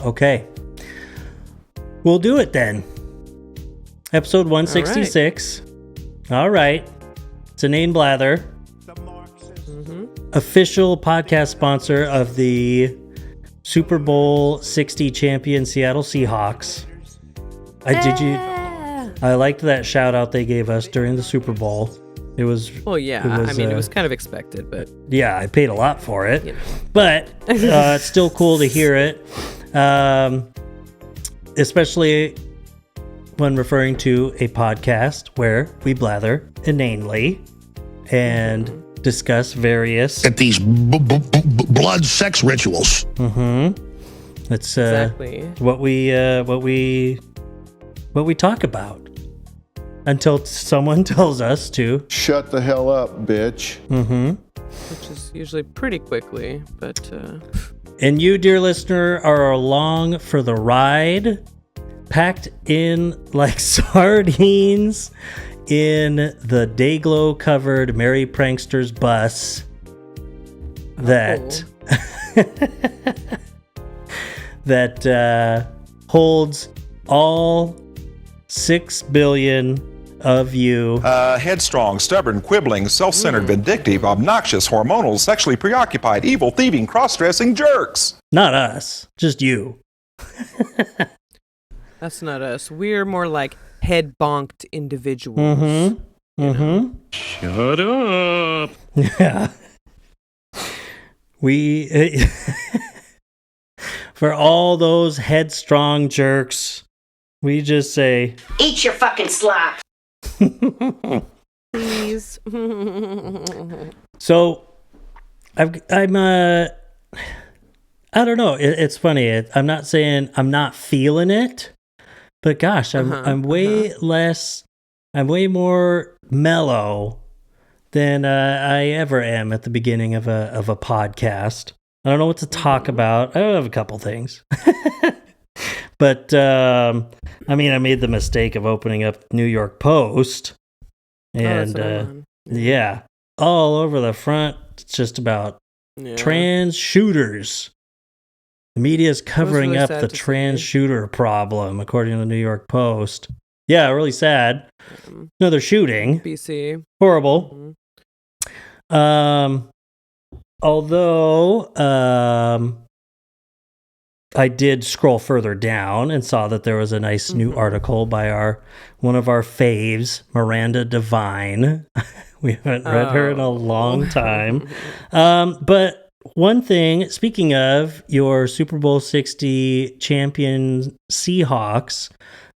Okay. We'll do it then. Episode 166. All right. It's Inane Blather. Official podcast sponsor of the Super Bowl 60 champion Seattle Seahawks. I liked that shout out they gave us during the Super Bowl. It was... Well, yeah. It was kind of expected, but... Yeah, I paid a lot for it. You know. But it's still cool to hear it. Especially when referring to a podcast where we blather inanely and discuss various... At these blood sex rituals. That's Exactly. what we talk about. Until someone tells us to. Shut the hell up, bitch. Which is usually pretty quickly, but... And you, dear listener, are along for the ride, packed in like sardines in the Dayglow-covered Merry Pranksters bus that that holds all 6 billion of you. Headstrong, stubborn, quibbling, self-centered, vindictive, obnoxious, hormonal, sexually preoccupied, evil, thieving, cross-dressing jerks. Not us, just you. That's not us. We're more like head-bonked individuals. Shut up. Yeah. We... For all those headstrong jerks, we just say... Eat your fucking slop. Please. So, I don't know. It's funny. I'm not saying I'm not feeling it, but gosh, I'm way more mellow than I ever am at the beginning of a podcast. I don't know what to talk about. I have a couple things. But, I made the mistake of opening up New York Post. And, yeah, all over the front, it's just about trans shooters. The media is covering really up sad the to trans see. shooter problem, according to the New York Post. Yeah, really sad. Another shooting. BC. Horrible. Although I did scroll further down and saw that there was a nice new article by one of our faves, Miranda Devine. We haven't read her in a long time. But one thing, speaking of your Super Bowl 60 champion Seahawks,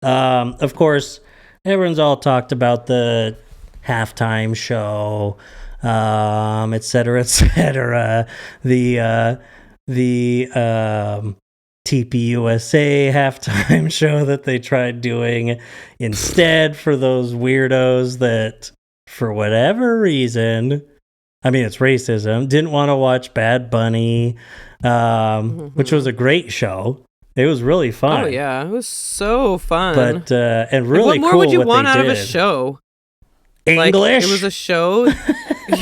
of course, everyone's all talked about the halftime show, et cetera, the TPUSA halftime show that they tried doing instead for those weirdos that, for whatever reason, it's racism, didn't want to watch Bad Bunny, which was a great show. It was really fun. Oh, yeah. It was so fun. But, and really what more cool would you what want they out did. of a show? English. It was a show.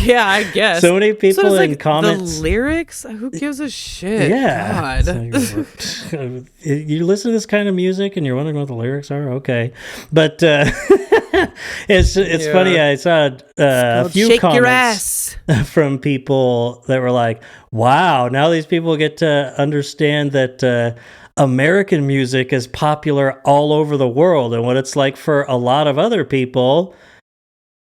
Yeah, I guess. So many people so in comments. The lyrics? Who gives a shit? Yeah. God. So you listen to this kind of music and you're wondering what the lyrics are? Okay. But it's funny. I saw a few Shake your comments ass. from people that were like, wow, now these people get to understand that American music is popular all over the world and what it's like for a lot of other people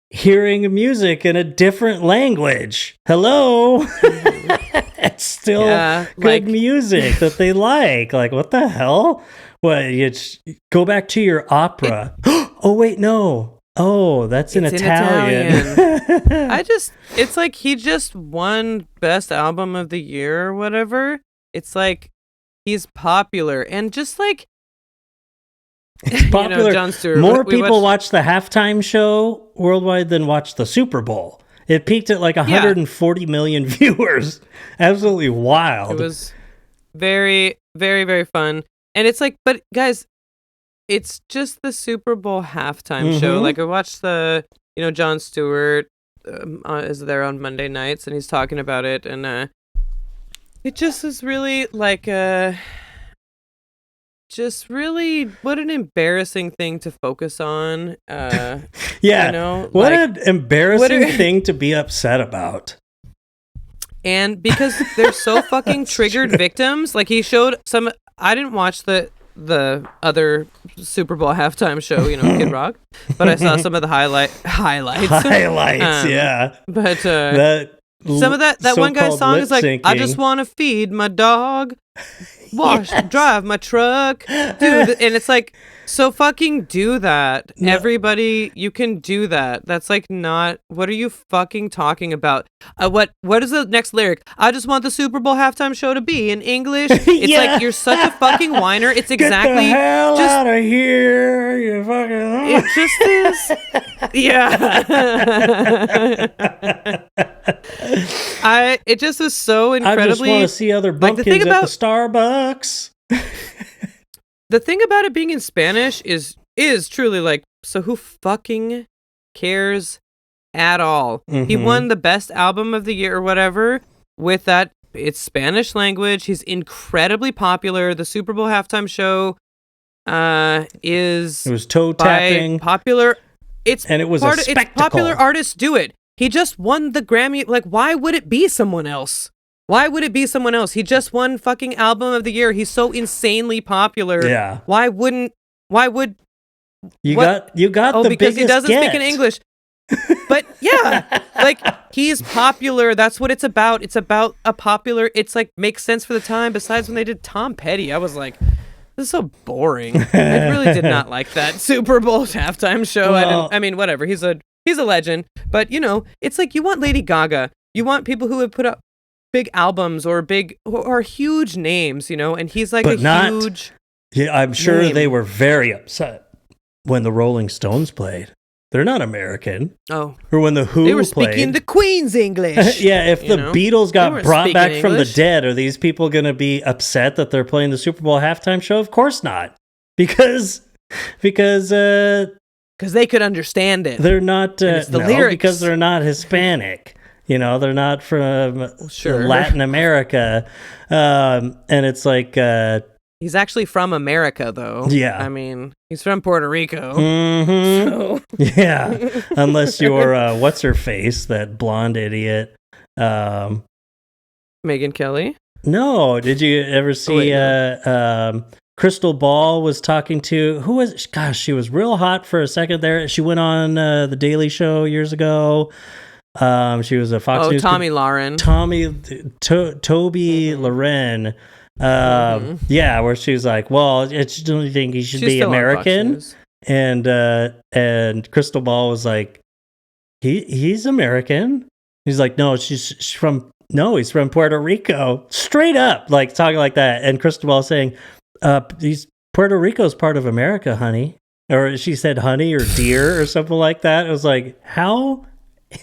hearing music in a different language. Hello. It's still good music that they like. Like, what the hell? What, you go back to your opera. Oh, wait, no. Oh, that's in Italian. It's like he just won Best Album of the Year or whatever. It's like he's popular and just like it's popular. Jon Stewart. More people watch the halftime show worldwide than watch the Super Bowl. It peaked at like 140 million viewers. Absolutely wild. It was very, very, very fun. And it's like, but guys, it's just the Super Bowl halftime show. Like I watched the, Jon Stewart is there on Monday nights and he's talking about it. And it just is really like just really, what an embarrassing thing to focus on. Yeah. You know, what like, an embarrassing thing to be upset about. And because they're so fucking triggered victims, like he showed some. I didn't watch the other Super Bowl halftime show, you know, Kid Rock, but I saw some of the highlights. Yeah. But That some of that one guy's so-called song is like, lip-syncing. I just want to feed my dog, drive my truck, dude. And it's like, so fucking do that. No. Everybody, you can do that. That's like not, what are you fucking talking about? What is the next lyric? I just want the Super Bowl halftime show to be in English. It's Yeah. like, you're such a fucking whiner. It's exactly. Get the hell just, out of here, you fucking. it just is. Yeah. It just was so incredibly. I just want to see other like, bumpkins at the Starbucks. The thing about it being in Spanish is truly like, so who fucking cares at all? He won the best album of the year or whatever with that. It's Spanish language. He's incredibly popular. The Super Bowl halftime show is. It was toe tapping. Popular. It's a spectacle. It's popular artists do it. He just won the Grammy. Like, why would it be someone else? Why would it be someone else? He just won fucking album of the year. He's so insanely popular. Yeah. Why would you got the because biggest he doesn't get. speak in English. But yeah, like, he's popular. That's what it's about. It's about a popular. It's like, makes sense for the time. Besides when they did Tom Petty, I was like, this is so boring. I really did not like that Super Bowl halftime show. Well, I mean, whatever. He's a legend. But you know, it's like, you want Lady Gaga. You want people who have put up big albums or huge names, you know, and he's like huge. Yeah, I'm sure name. they were very upset when the Rolling Stones played. They're not American. Oh. Or when the Who They were played. speaking the Queen's English. Yeah, if the Beatles got weren't brought back speaking from the English. dead, are these people going to be upset that they're playing the Super Bowl halftime show? Of course not. Because they could understand it. they're not it's the lyrics. because they're not Hispanic. You know, they're not from Latin America. And it's like he's actually from America, though. Yeah. I mean, he's from Puerto Rico. Mm-hmm. So. Yeah. Unless you're what's her face, that blonde idiot. Megyn Kelly? No, did you ever see Crystal Ball was talking to who was gosh, she was real hot for a second there. She went on the Daily Show years ago. She was a Fox News. Toby Loren. Toby Loren. Yeah, where she was like, "Well, I just don't think he should be American." And Crystal Ball was like, "He's American." He's like, "No, he's from Puerto Rico." Straight up, like talking like that. And Crystal Ball saying, Puerto Rico's part of America, honey." Or she said honey or dear or something like that. It was like, how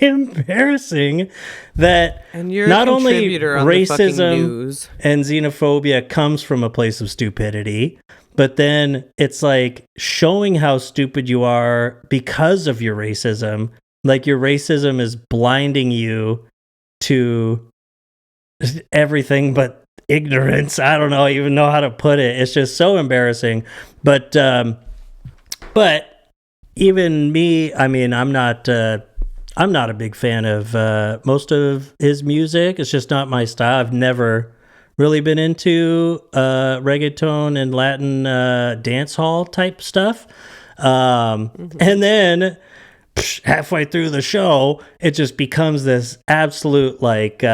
embarrassing that and you're not only racism and xenophobia comes from a place of stupidity, but then it's like showing how stupid you are because of your racism. Like, your racism is blinding you to everything but ignorance. I don't even know how to put it. It's just so embarrassing. But even me, I mean, I'm not a big fan of most of his music. It's just not my style. I've never really been into reggaeton and Latin dance hall type stuff. And then halfway through the show, it just becomes this absolute like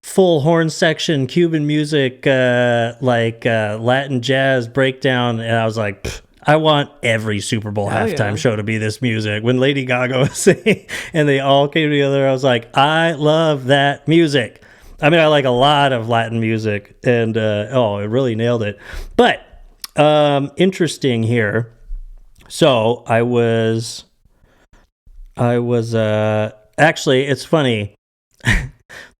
full horn section Cuban music, Latin jazz breakdown. And I was like, I want every Super Bowl halftime show to be this music. When Lady Gaga was singing and they all came together, I was like, I love that music. I mean, I like a lot of Latin music, and it really nailed it. But interesting here. So I was actually, it's funny.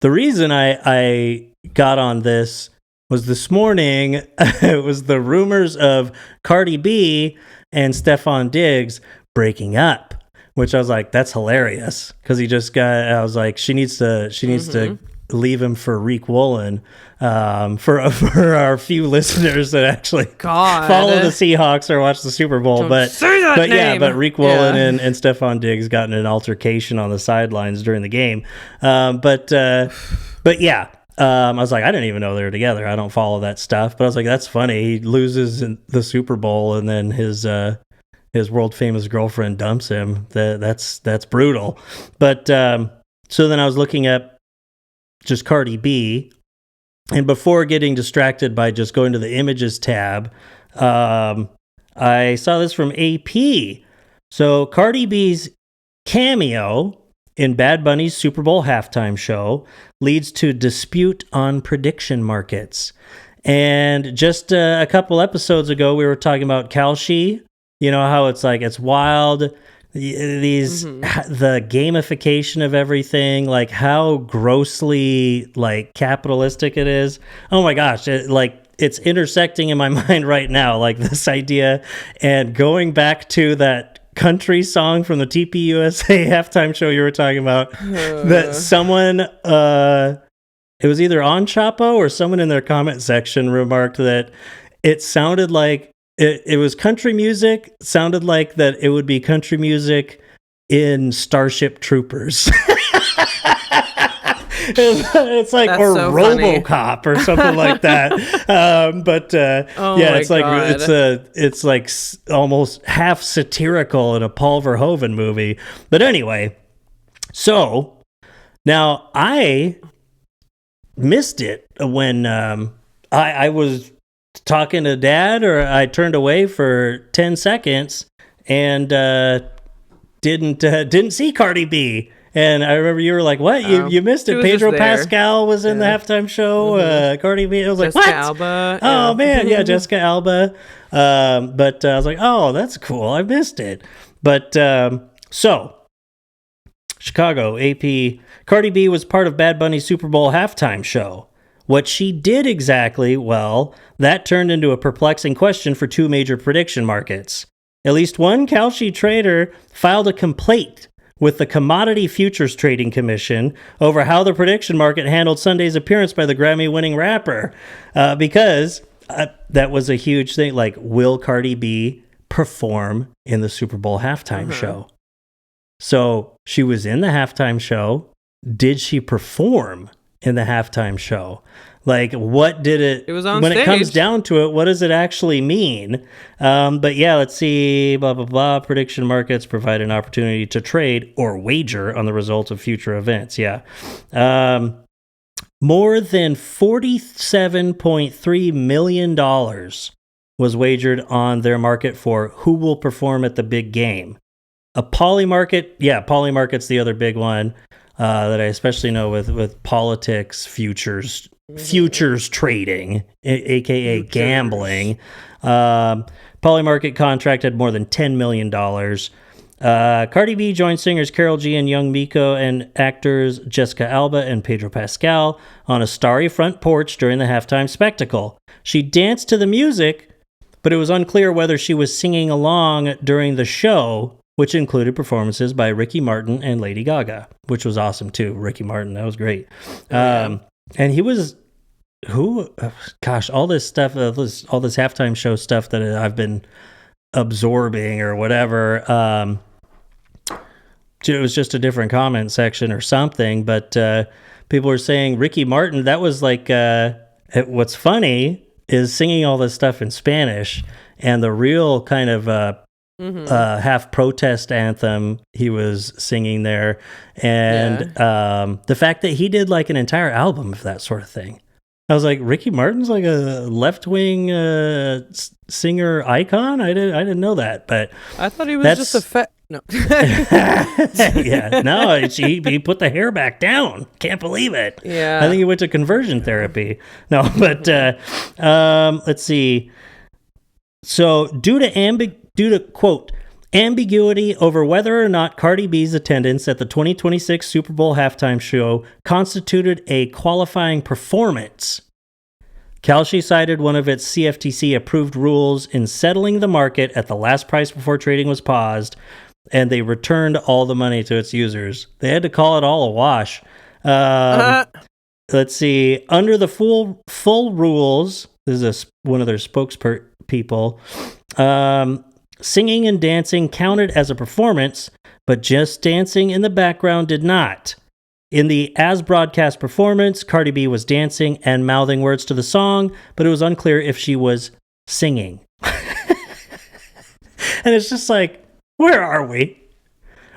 The reason I got on this was this morning. It was the rumors of Cardi B and Stefon Diggs breaking up, which I was like, that's hilarious, because he just got. I was like, she needs to leave him for Reek Woolen. For our few listeners that actually follow the Seahawks or watch the Super Bowl, Don't say that name. But Reek Woolen and Stephon Diggs got in an altercation on the sidelines during the game. But yeah. I was like, I didn't even know they were together. I don't follow that stuff, but I was like, that's funny. He loses in the Super Bowl, and then his world famous girlfriend dumps him. That's brutal. But so then I was looking at just Cardi B, and before getting distracted by just going to the images tab, I saw this from AP. So Cardi B's cameo in Bad Bunny's Super Bowl halftime show leads to dispute on prediction markets. And just a couple episodes ago, we were talking about Kalshi. You know how it's like, it's wild. The gamification of everything, like how grossly like capitalistic it is. Oh my gosh, it's intersecting in my mind right now, like this idea. And going back to that country song from the TPUSA halftime show you were talking about, that someone, it was either on Chapo or someone in their comment section remarked that it sounded like it was country music, sounded like that it would be country music in Starship Troopers. It's like, that's or so RoboCop or something like that. Yeah, it's like God. it's like almost half satirical in a Paul Verhoeven movie. But anyway, so now I missed it when I was talking to Dad, or I turned away for 10 seconds and didn't see Cardi B. And I remember you were like, what? You missed it. Pedro Pascal was in the halftime show. Cardi B. I was like, Jessica what? Alba. Oh, man. Yeah, Jessica Alba. But I was like, oh, that's cool. I missed it. But so, Chicago, AP. Cardi B was part of Bad Bunny's Super Bowl halftime show. What she did exactly, well, that turned into a perplexing question for two major prediction markets. At least one Kalshi trader filed a complaint with the Commodity Futures Trading Commission over how the prediction market handled Sunday's appearance by the Grammy-winning rapper. Because that was a huge thing. Like, will Cardi B perform in the Super Bowl halftime show? So she was in the halftime show. Did she perform in the halftime show? Like, what did it was on when stage. It comes down to it, what does it actually mean? But yeah, let's see, blah, blah, blah. Prediction markets provide an opportunity to trade or wager on the results of future events. Yeah. More than $47.3 million was wagered on their market for who will perform at the big game. A poly market, polymarket's the other big one that I especially know with politics, futures trading, aka gambling. Polymarket contract had more than $10 million. Cardi B joined singers Karol G and Young Miko and actors Jessica Alba and Pedro Pascal on a starry front porch during the halftime spectacle. She danced to the music, but it was unclear whether she was singing along during the show, which included performances by Ricky Martin and Lady Gaga, which was awesome too. Ricky Martin, that was great. And he was, all this stuff, all this halftime show stuff that I've been absorbing or whatever. It was just a different comment section or something, but people were saying Ricky Martin, that was like, what's funny is singing all this stuff in Spanish, and the real kind of half protest anthem he was singing there, and the fact that he did like an entire album of that sort of thing. I was like, Ricky Martin's like a left-wing singer icon. I didn't know that, but I thought he was just a no. Yeah, no, he put the hair back down. Can't believe it. Yeah, I think he went to conversion therapy. No, but let's see. So due to quote ambiguity over whether or not Cardi B's attendance at the 2026 Super Bowl halftime show constituted a qualifying performance, Kalshi cited one of its CFTC-approved rules in settling the market at the last price before trading was paused, and they returned all the money to its users. They had to call it all a wash. let's see. Under the full rules, this is one of their spokespeople. Singing and dancing counted as a performance, but just dancing in the background did not. In the as-broadcast performance, Cardi B was dancing and mouthing words to the song, but it was unclear if she was singing. And it's just like, where are we?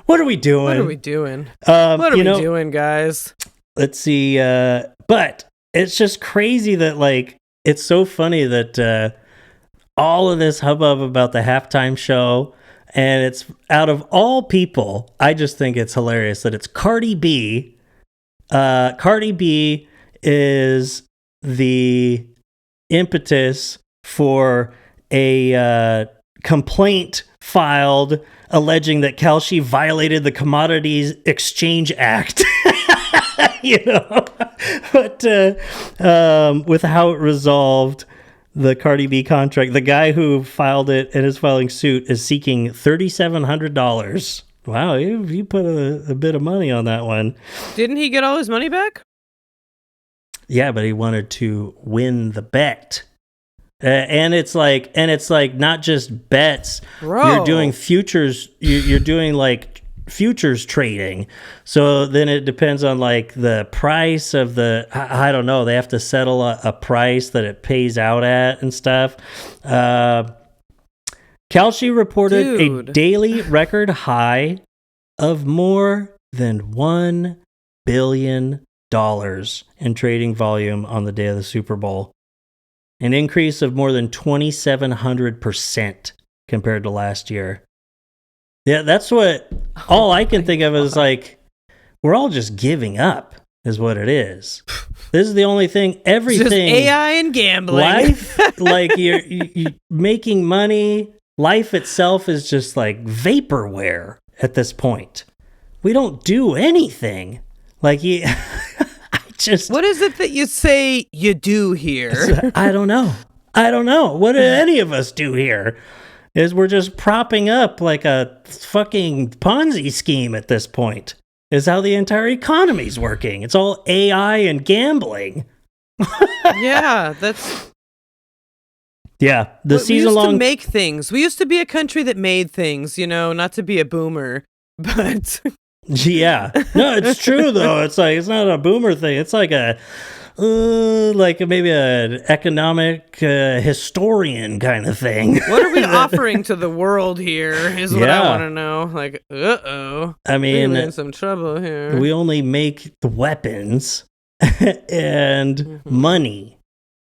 What are we doing? What are we doing? What are we doing, guys? Let's see. But it's just crazy that, like, it's so funny that all of this hubbub about the halftime show, and it's out of all people, I just think it's hilarious that it's Cardi B. Cardi B is the impetus for a complaint filed alleging that Kalshi violated the Commodities Exchange Act. But with how it resolved the Cardi B contract, the guy who filed it and is filing suit is seeking $3,700. Wow, you put a bit of money on that one. Didn't he get all his money back? Yeah, but he wanted to win the bet. And it's like not just bets. Bro. You're doing futures. You're doing like futures trading. So then it depends on like the price of the. I don't know. They have to settle a price that it pays out at and stuff. Kalshi reported a daily record high of more than $1 billion in trading volume on the day of the Super Bowl. An increase of more than 2,700% compared to last year. Yeah, that's what all I can think of is like, we're all just giving up, is what it is. This is the only thing, everything. Just AI and gambling. Life, like you're making money. Life itself is just like vaporware at this point. We don't do anything. Like what is it that you say you do here? I don't know. What do any of us do here? Is we're just propping up like a fucking Ponzi scheme at this point. Is how the entire economy's working. It's all AI and gambling. Yeah, that's... Yeah, the season long... We used to make things. We used to be a country that made things, not to be a boomer, but... Yeah. No, it's true though. It's like, it's not a boomer thing. It's like maybe an economic historian kind of thing. What are we offering to the world here is what I want to know. Like, I mean, we're in some trouble here. We only make the weapons and money.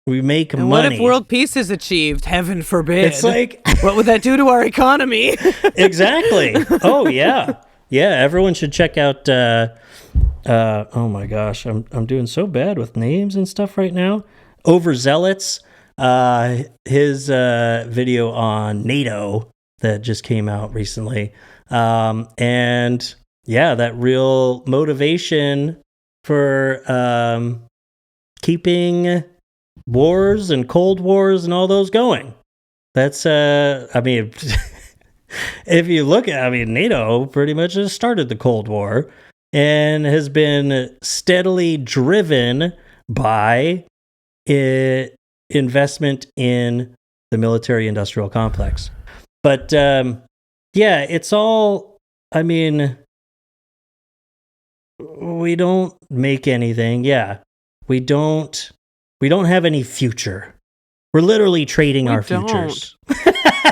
We make money. What if world peace is achieved? Heaven forbid. It's like... what would that do to our economy? Exactly. Oh, yeah. Yeah, everyone should check out... oh my gosh, I'm doing so bad with names and stuff right now. Overzealots, his video on NATO that just came out recently. And yeah, that real motivation for keeping wars and Cold Wars and all those going. That's, I mean... If you look at, NATO pretty much has started the Cold War and has been steadily driven by investment in the military-industrial complex. But, yeah, it's all, we don't make anything. Yeah, we don't have any future. We're literally trading our futures.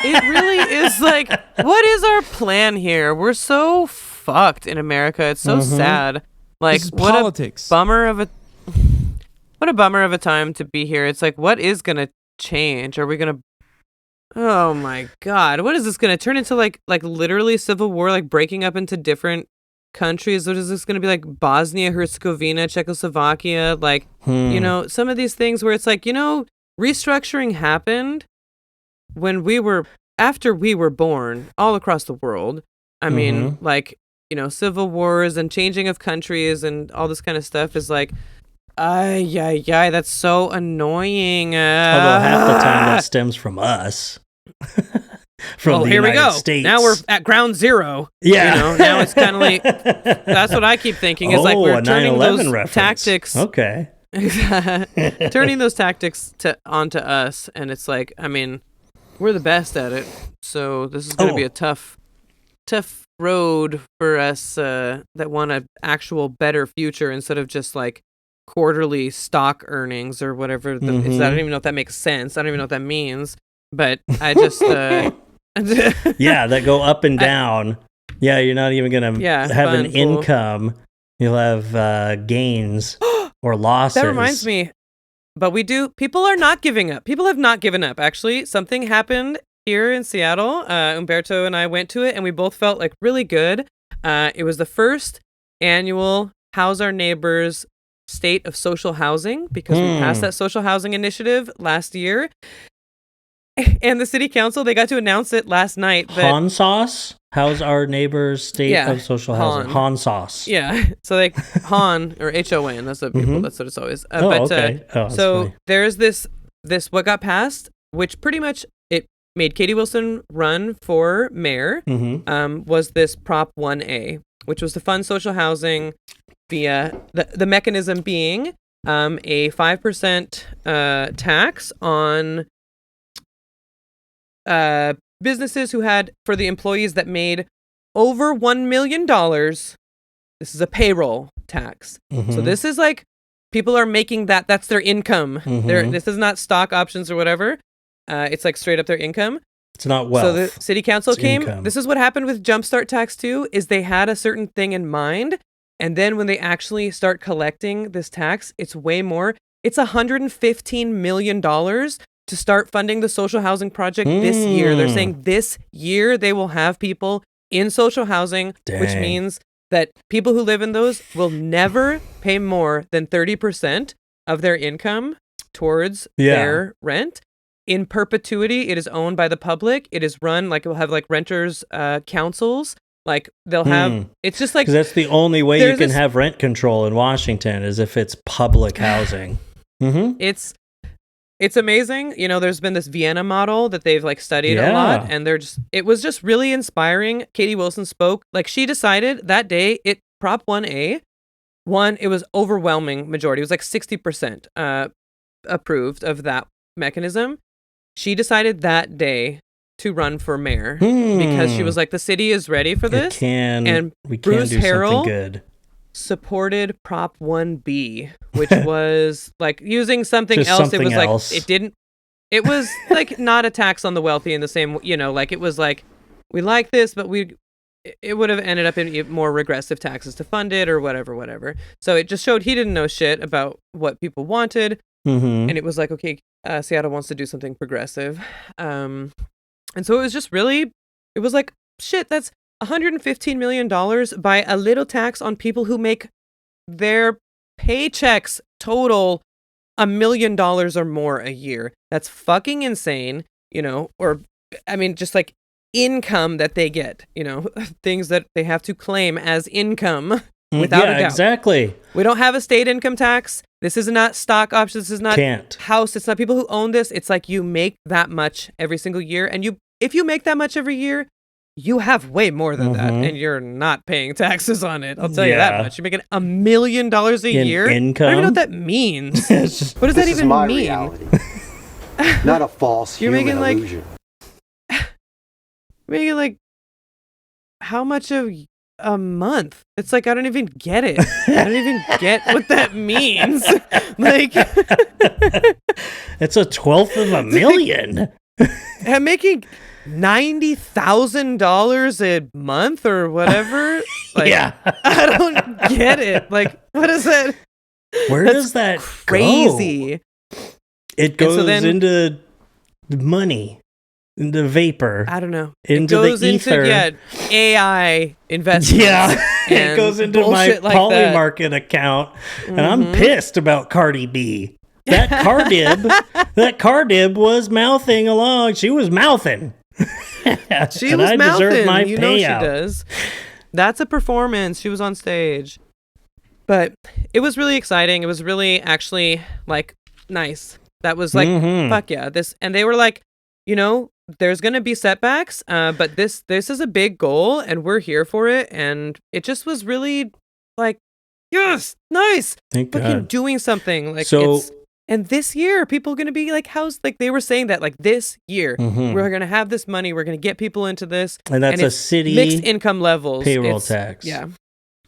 It really is like, what is our plan here? We're so fucked in America. It's so sad. Like, what politics. What a bummer of a time to be here. It's like, what is gonna change? Are we gonna? Oh my god, what is this gonna turn into? Like literally civil war? Like breaking up into different countries? What is this gonna be like? Bosnia, Herzegovina, Czechoslovakia? Like, some of these things where it's like, restructuring happened after we were born all across the world. I mean, civil wars and changing of countries and all this kind of stuff is like, that's so annoying. Although half the time that stems from us. From the United States. Now we're at ground zero. Yeah. Now it's kind of like, that's what I keep thinking is like we're turning those reference. tactics. Okay. turning those tactics onto us, and it's like, I mean, we're the best at it, so this is going to be a tough road for us that want an actual better future instead of just like quarterly stock earnings or whatever. I don't even know if that makes sense. I don't even know what that means, but I just yeah, that go up and down. You're not even gonna have an income. You'll have gains or losses. That reminds me, but people are not giving up. People have not given up. Actually, something happened here in Seattle. Umberto and I went to it, and we both felt like really good. It was the first annual House Our Neighbors State of Social Housing, because we passed that social housing initiative last year. And the city council, they got to announce it last night. Han Sauce? How's Our Neighbors State of Social Housing? Han Sauce. Yeah. So like Han, or HON, that's what people, that's what it's always. Okay. So funny. there's this what got passed, which pretty much it made Katie Wilson run for mayor, was this Prop 1A, which was to fund social housing via the mechanism being a 5% tax on businesses who had, for the employees that made over $1 million. This is a payroll tax. So this is like, people are making that's their income. This is not stock options or whatever. It's like straight up their income. It's not wealth. So the city council came. Income. This is what happened with Jumpstart Tax 2, is they had a certain thing in mind. And then when they actually start collecting this tax, it's way more. It's $115 million to start funding the social housing project this year. They're saying this year they will have people in social housing, which means that people who live in those will never pay more than 30% of their income towards their rent. In perpetuity, it is owned by the public. It is run like, it will have like renters councils. Like they'll have, it's just like, because that's the only way you can have rent control in Washington, is if it's public housing. It's amazing. You know, there's been this Vienna model that they've like studied a lot, and it was just really inspiring. Katie Wilson spoke, like she decided that day, Prop 1A, it was overwhelming majority. It was like 60% approved of that mechanism. She decided that day to run for mayor because she was like, the city is ready for this. And Bruce Harrell good. Supported Prop 1B, which was like using something else. It was like, it was like not a tax on the wealthy in the same, you know, like it was like, we like this, but it would have ended up in more regressive taxes to fund it or whatever. So it just showed he didn't know shit about what people wanted. And it was like, okay, Seattle wants to do something progressive. And so it was just really, it was like, shit, that's $115 million by a little tax on people who make their paychecks total $1 million or more a year. That's fucking insane, you know, or I mean, just like income that they get, you know, things that they have to claim as income without a doubt. Exactly. We don't have a state income tax. This is not stock options. This is not house. It's not people who own this. It's like you make that much every single year. And if you make that much every year, you have way more than that, and you're not paying taxes on it. I'll tell you that much. You're making $1 million a year. Income? I don't even know what that means. What does that even mean? Reality. Not a false You're human making illusion. Making like how much a month? It's like I don't even get it. I don't even get what that means. Like it's a 1/12 of a million. I'm making $90,000 a month or whatever. Like, I don't get it. Like, what is that? Where does that crazy go? It goes into money, into vapor. I don't know. Into it goes the ether. Into AI investments. It goes into my like Polymarket account, and I'm pissed about Cardi B. That car dib was mouthing along. She was mouthing. She was mouthing. My you know she does. That's a performance. She was on stage. But it was really exciting. It was really actually like nice. That was like fuck yeah. And they were like, you know, there's gonna be setbacks, but this is a big goal and we're here for it. And it just was really like yes, nice. Thank Fucking God. doing something. Like, So- and this year, people are going to be like, like they were saying that, like this year, Mhm. we're going to have this money. We're going to get people into this. And that's a it's city mixed income levels. payroll It's- tax. Yeah.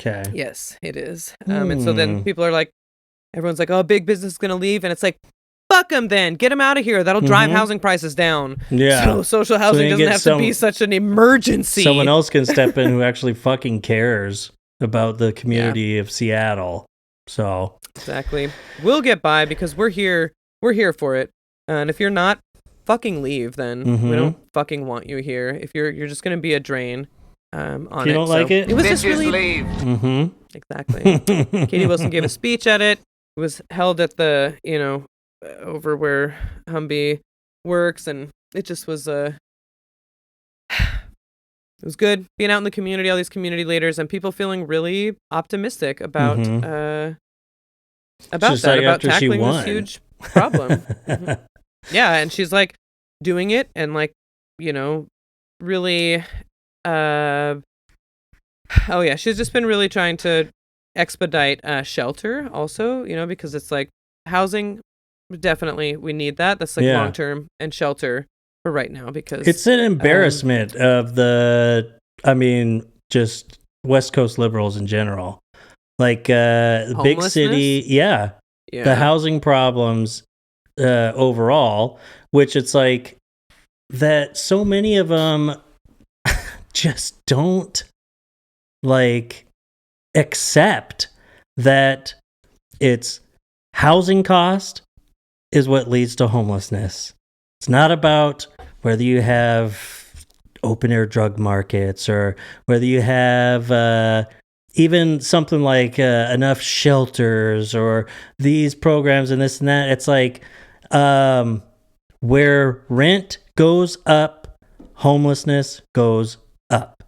Okay. Yes, it is. And so then Hmm. people are like, everyone's like, oh, big business is going to leave. And it's like, fuck them then. Get them out of here. That'll drive housing prices down. Yeah. So social housing you doesn't get have to be such an emergency. Someone else can step in who actually fucking cares about the community of Seattle. So Exactly. We'll get by because we're here. We're here for it. And if you're not, fucking leave then. Mhm. We don't fucking want you here. If you're just going to be a drain on If you don't like it? It was just really... mm-hmm. Exactly. Katie Wilson gave a speech at it. It was held at the, over where Humvee works, and it just was it was good being out in the community, all these community leaders, and people feeling really optimistic about Mhm. about Just that, like about after she tackling won. this huge problem. Mhm. Yeah, and she's like doing it and like, really oh yeah, she's just been really trying to expedite shelter also, because it's like housing, definitely we need that. That's like Yeah. long term, and shelter for right now because It's an embarrassment of just West Coast liberals in general. Like big city, yeah. the housing problems overall, which it's like that so many of them just don't like accept that it's housing cost is what leads to homelessness. It's not about whether you have open air drug markets or whether you have even something like enough shelters or these programs and this and that. It's like where rent goes up, homelessness goes up.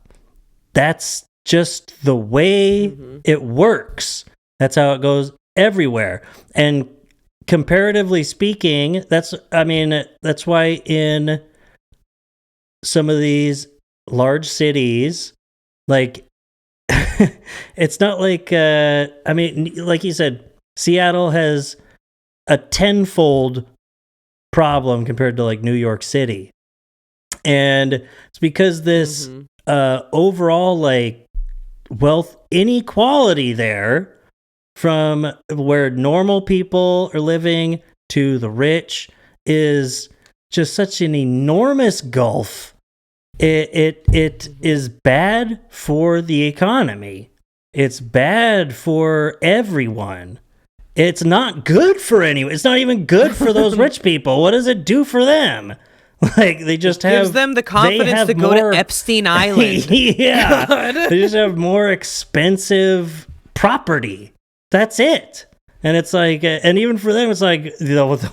That's just the way it works. That's how it goes everywhere. And comparatively speaking, that's why in some of these large cities, like it's not like like you said, Seattle has a tenfold problem compared to like New York City. And it's because this overall like wealth inequality there, from where normal people are living to the rich, is just such an enormous gulf. It is bad for the economy. It's bad for everyone. It's not good for anyone. It's not even good for those rich people. What does it do for them? Like they just have, gives them the confidence to go to Epstein Island. Yeah, God. They just have more expensive property. That's it. And it's like, and even for them, it's like,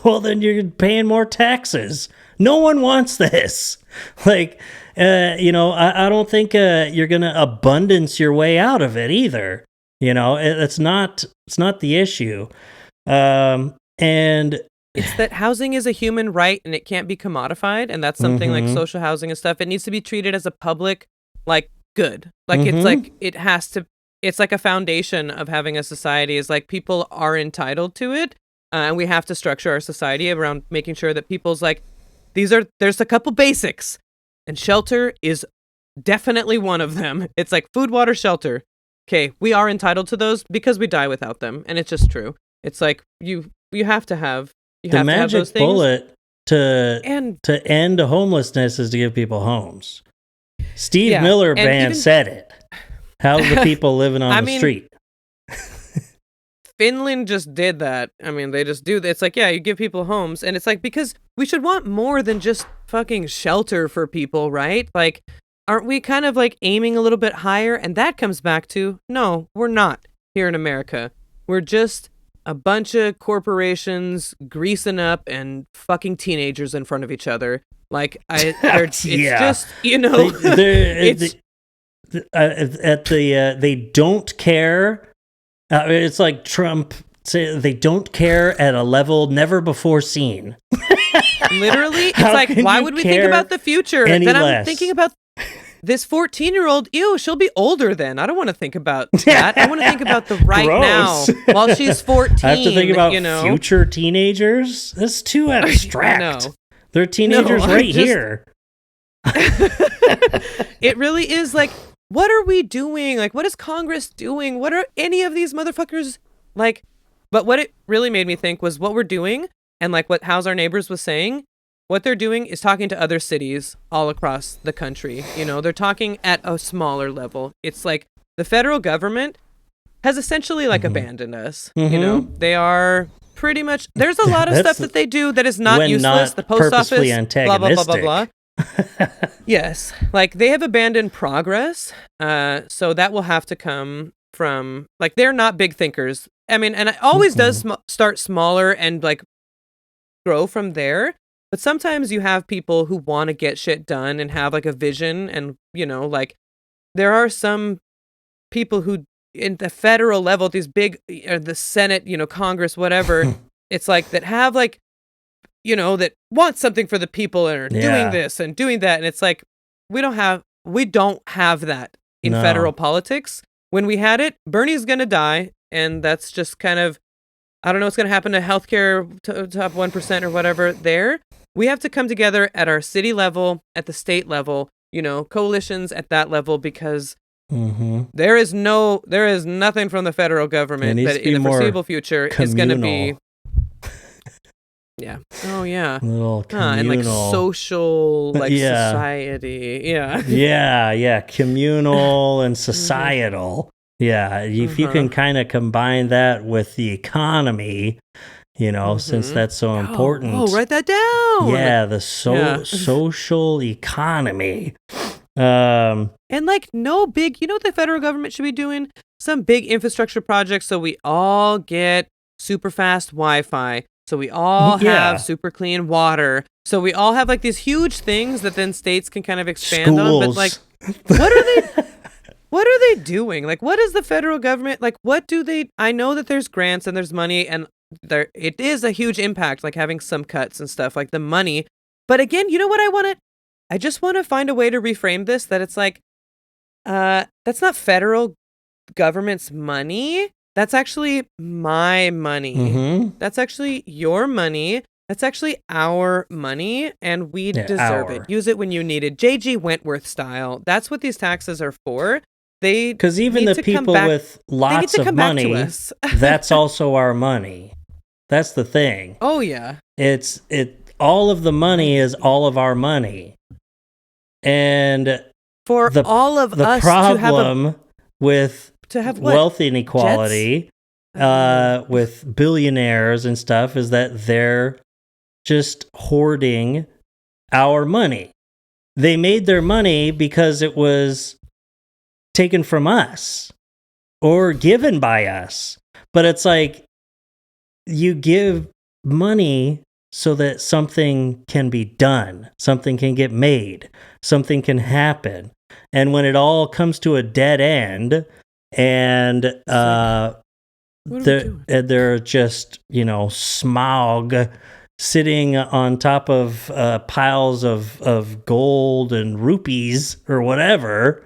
well, then you're paying more taxes. No one wants this. Like, I don't think you're gonna abundance your way out of it either. It's not the issue. And it's that housing is a human right and it can't be commodified, and that's something like social housing and stuff. It needs to be treated as a public, like, good. Like it's like it has to. It's like a foundation of having a society. Is like people are entitled to it, and we have to structure our society around making sure that people's like there's a couple basics, and shelter is definitely one of them. It's like food, water, shelter. Okay, we are entitled to those because we die without them, and it's just true. It's like you have to have. The magic bullet to end homelessness is to give people homes. Steve Miller Band said it. How's the people living on the street? Finland just did that. I mean, they just do that. It's like, yeah, you give people homes, and it's like, because we should want more than just fucking shelter for people, right? Like, aren't we kind of like aiming a little bit higher? And that comes back to, no, we're not here in America. We're just a bunch of corporations greasing up and fucking teenagers in front of each other. Like, it's just, they don't care. It's like Trump say they don't care at a level never before seen. Literally, it's like, why would we think about the future? Then I'm thinking about this 14-year-old, ew, she'll be older then. I don't want to think about that. I want to think about the right now Gross. while she's 14. I have to think about you know? future teenagers. That's too abstract. know. They're teenagers No, right just- here. It really is like, what are we doing? Like, what is Congress doing? What are any of these motherfuckers like? But what it really made me think was what we're doing, and like what How's Our Neighbors was saying, what they're doing is talking to other cities all across the country. You know, they're talking at a smaller level. It's like the federal government has essentially like abandoned us. You know, they are pretty much, there's a lot of That's stuff that they do that is not when useless. not The post office, purposefully blah, blah, blah, blah, blah. antagonistic. Yes, like they have abandoned progress, so that will have to come from, like, they're not big thinkers. I mean, and it always does start smaller and like grow from there. But sometimes you have people who want to get shit done and have like a vision, and you know, like there are some people who in the federal level, these big, or the Senate, you know, Congress, whatever, it's like that have like, you know, that want something for the people and are doing this and doing that. And it's like, we don't have that in No. federal politics. When we had it, Bernie's going to die. And that's just kind of, I don't know what's going to happen to healthcare, top 1% or whatever there. We have to come together at our city level, at the state level, you know, coalitions at that level, because there is nothing from the federal government that in the foreseeable future is going to be. Yeah. Oh, yeah. Little communal. And like social, like Yeah. society. Yeah. Yeah. Communal and societal. Yeah. If you can kind of combine that with the economy, you know, since that's so important. Oh, write that down. Yeah, the social economy. And like no big, you know what the federal government should be doing? Some big infrastructure projects so we all get super fast Wi-Fi. So we all have super clean water. So we all have like these huge things that then states can kind of expand on. But like, what are they doing? Like, what is the federal government, like, what do they, I know that there's grants and there's money and it is a huge impact, like having some cuts and stuff, like the money. But again, you know what I just want to find a way to reframe this, that it's like, that's not federal government's money. That's actually my money. That's actually your money. That's actually our money, and we deserve it. Use it when you need it. J.G. Wentworth style. That's what these taxes are for. Because even the people with lots of money, that's also our money. That's the thing. Oh yeah. All of the money is all of our money, and for all of us problem with to have what? Wealth inequality with billionaires and stuff is that they're just hoarding our money. They made their money because it was taken from us or given by us. But it's like you give money so that something can be done, something can get made, something can happen. And when it all comes to a dead end, and they're just, you know, smog sitting on top of piles of gold and rupees or whatever.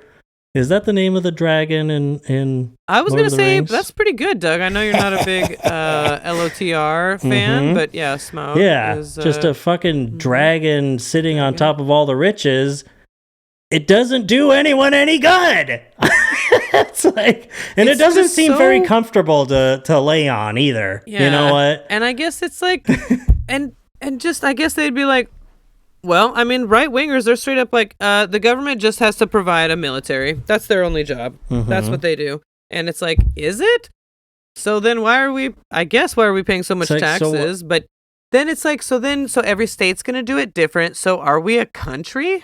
Is that the name of the dragon in I was going to say Rings? That's pretty good, Doug. I know you're not a big LOTR fan, but yeah, Smaug is just a fucking dragon sitting on top of all the riches. It doesn't do anyone any good. It's like, and it doesn't seem very comfortable to lay on either. Yeah. You know what? And I guess it's like, and just I guess they'd be like, well, I mean, right wingers are straight up like, the government just has to provide a military. That's their only job. That's what they do. And it's like, is it? So then why are we paying so much taxes? But then it's like, so every state's going to do it different. So are we a country?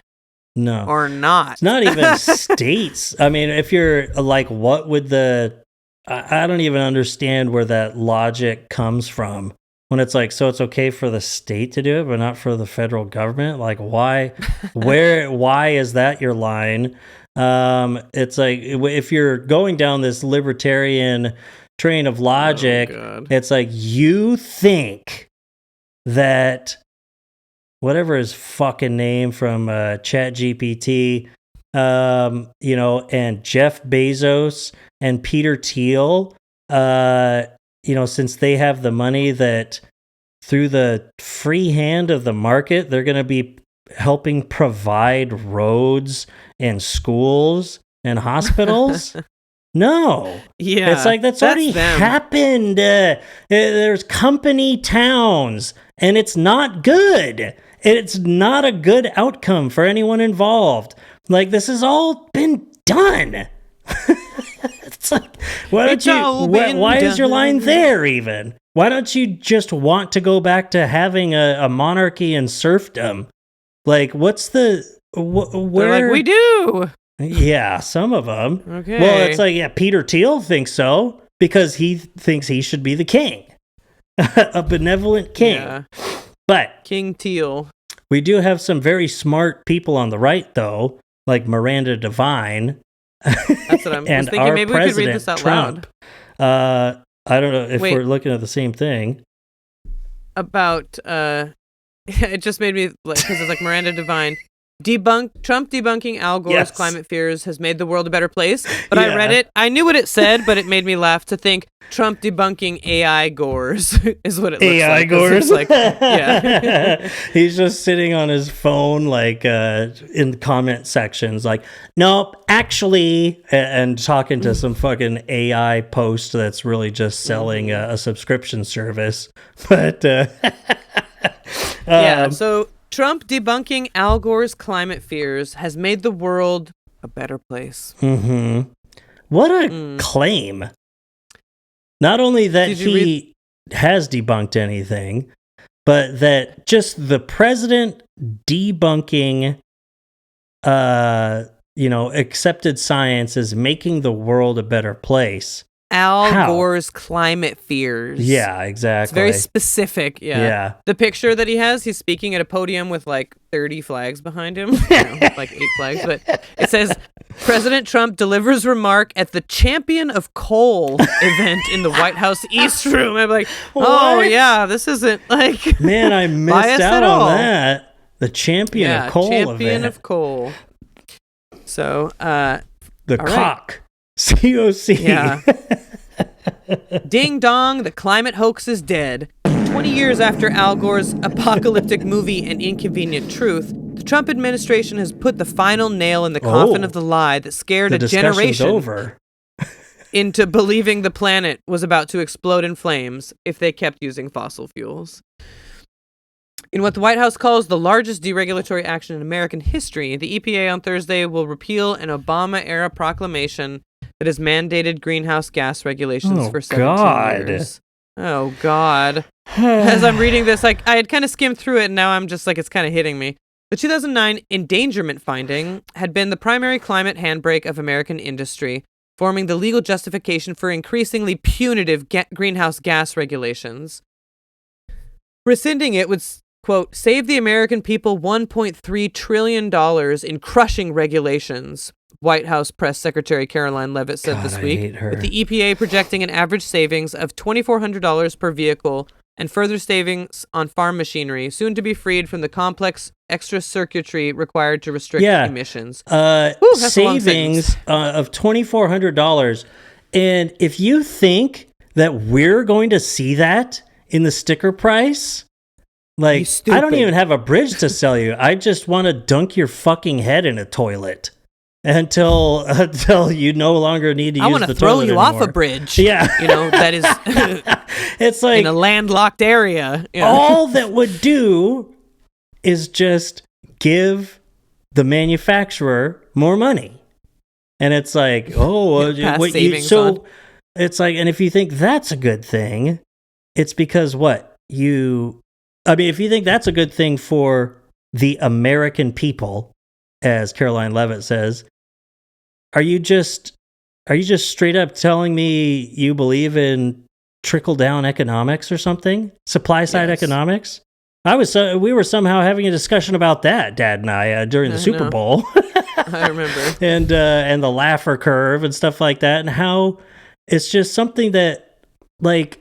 No. Or not? It's not even states. I mean, if you're like, what would I don't even understand where that logic comes from. When it's like, so it's okay for the state to do it, but not for the federal government? Like, why? Why is that your line? It's like, if you're going down this libertarian train of logic, it's like, you think that whatever his fucking name from ChatGPT and Jeff Bezos and Peter Thiel, since they have the money that through the free hand of the market, they're going to be helping provide roads and schools and hospitals. No. Yeah. It's like that's already them. happened. There's company towns, and it's not good. It's not a good outcome for anyone involved. Like, this has all been done. It's like, why is your line there even? Why don't you just want to go back to having a monarchy and serfdom? Like, what's the... where? They're like, we do! Yeah, some of them. Okay. Well, it's like, yeah, Peter Thiel thinks so, because he thinks he should be the king. A benevolent king. Yeah. But... King Teal. We do have some very smart people on the right, though, like Miranda Devine. That's what I'm and thinking. our Maybe we could read this out Trump. loud. I don't know if we're looking at the same thing. About, it just made me, because it's like Miranda Devine. Trump debunking Al Gore's climate fears has made the world a better place. But I read it. I knew what it said, but it made me laugh to think Trump debunking AI Gores is what it looks AI like. Gores? Like, yeah. He's just sitting on his phone, like, in comment sections, like, nope, actually, and talking to some fucking AI post that's really just selling a subscription service. But, yeah, so... Trump debunking Al Gore's climate fears has made the world a better place. Mm-hmm. What a claim. Not only that he has debunked anything, but that just the president debunking, accepted science is making the world a better place. Al Gore's climate fears. Yeah, exactly. It's very specific. Yeah. The picture that he has, he's speaking at a podium with like 30 flags behind him. Like 8 flags. But it says, President Trump delivers remark at the Champion of Coal event in the White House East Room. I'm like, oh, yeah, this isn't like... Man, I missed out on that. The Champion of Coal event. Champion of Coal. So, the cock. COC. Yeah. Ding dong, the climate hoax is dead. 20 years after Al Gore's apocalyptic movie An Inconvenient Truth, the Trump administration has put the final nail in the coffin of the lie that scared a generation into believing the planet was about to explode in flames if they kept using fossil fuels. In what the White House calls the largest deregulatory action in American history, the EPA on Thursday will repeal an Obama-era proclamation that has mandated greenhouse gas regulations for 17 years. Oh, God. As I'm reading this, I had kind of skimmed through it, and now I'm just like, it's kind of hitting me. The 2009 endangerment finding had been the primary climate handbrake of American industry, forming the legal justification for increasingly punitive greenhouse gas regulations. Rescinding it would, quote, save the American people $1.3 trillion in crushing regulations, White House Press Secretary Caroline Leavitt said this week, with the EPA projecting an average savings of $2,400 per vehicle and further savings on farm machinery, soon to be freed from the complex extra circuitry required to restrict emissions. Savings of $2,400. And if you think that we're going to see that in the sticker price, like, I don't even have a bridge to sell you. I just want to dunk your fucking head in a toilet. Until you no longer need to use the toilet anymore. I want to throw you off a bridge. Yeah. That is it's like in a landlocked area. Yeah. All that would do is just give the manufacturer more money. And it's like, it's like, and if you think that's a good thing, it's because if you think that's a good thing for the American people, as Caroline Leavitt says, are you just straight up telling me you believe in trickle down economics or something? Supply side economics? We were somehow having a discussion about that, Dad and I, during the Super Bowl. I remember. And the Laffer curve and stuff like that, and how it's just something that, like,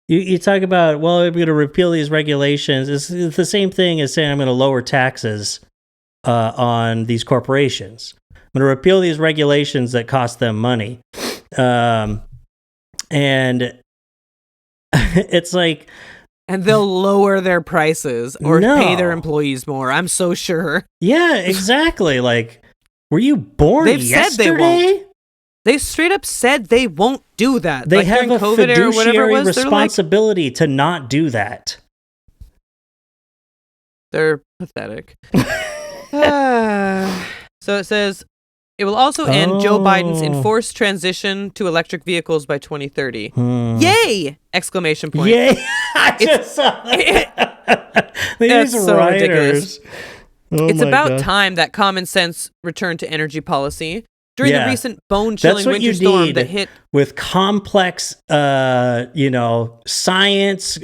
you talk about, well, I'm going to repeal these regulations. It's the same thing as saying I'm going to lower taxes on these corporations. I'm going to repeal these regulations that cost them money. And it's like... And they'll lower their prices or No. pay their employees more. I'm so sure. Yeah, exactly. Like, were you born They've yesterday? said they won't. They straight up said they won't do that. They like have during a COVID era or whatever it fiduciary was, responsibility to not do that. They're pathetic. So it says, it will also end Joe Biden's enforced transition to electric vehicles by 2030. Yay! Exclamation point. Yay! I just saw that. These That's so writers. ridiculous. Oh It's my about God. time that common sense returned to energy policy. During the Yeah. recent bone-chilling That's what winter you storm need that hit... with complex, science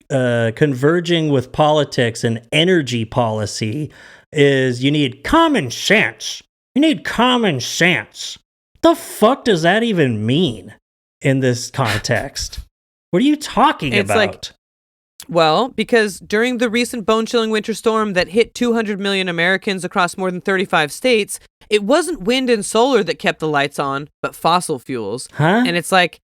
converging with politics and energy policy is you need common sense. You need common sense. The fuck does that even mean in this context? What are you talking It's about? like- Well, because during the recent bone-chilling winter storm that hit 200 million Americans across more than 35 states, it wasn't wind and solar that kept the lights on, but fossil fuels. Huh? And it's like,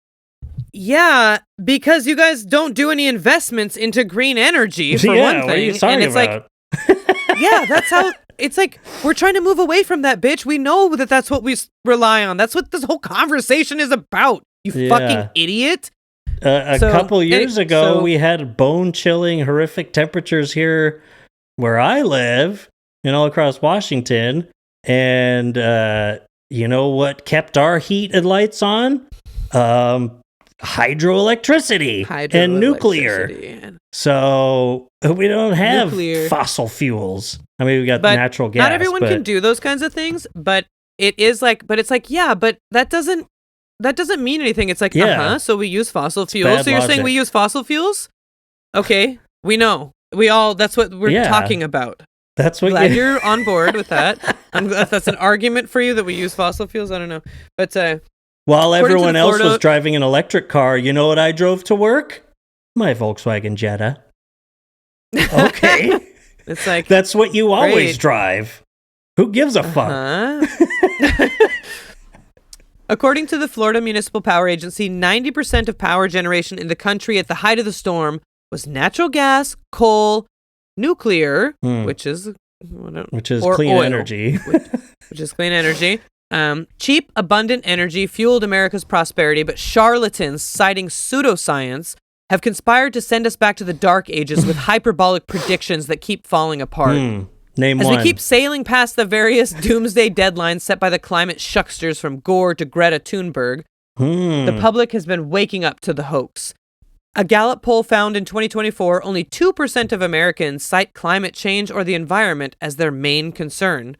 yeah, because you guys don't do any investments into green energy, for one thing. What are you talking and it's about? like, yeah, that's how... It's like, we're trying to move away from that, bitch. We know that that's what we rely on. That's what this whole conversation is about, you Yeah. fucking idiot. A So, couple years ago, so- we had bone-chilling, horrific temperatures here where I live, all across Washington. And you know what kept our heat and lights on? Hydroelectricity and nuclear. Hydroelectricity. So we don't have Nuclear. fossil fuels. I mean, we got But natural gas. Not everyone but can do those kinds of things, but it's like, yeah, but that doesn't mean anything. It's like, Yeah. so we use fossil fuels. bad So you're saying logic. we use fossil fuels? Okay, we know. That's what we're Yeah. talking about. That's what Glad you're on board with that. I'm glad that's an argument for you that we use fossil fuels. I don't know. But While according to everyone the else was Florida- driving an electric car, you know what I drove to work? My Volkswagen Jetta. Okay. it's like, That's what you always Great. drive. Who gives a fuck? huh? According to the Florida Municipal Power Agency, 90% of power generation in the country at the height of the storm was natural gas, coal, nuclear, which is or clean oil, energy. which is clean energy. Cheap, abundant energy fueled America's prosperity, but charlatans citing pseudoscience have conspired to send us back to the dark ages with hyperbolic predictions that keep falling apart. Name As one. we keep sailing past the various doomsday deadlines set by the climate shucksters from Gore to Greta Thunberg, the public has been waking up to the hoax. A Gallup poll found in 2024 only 2% of Americans cite climate change or the environment as their main concern.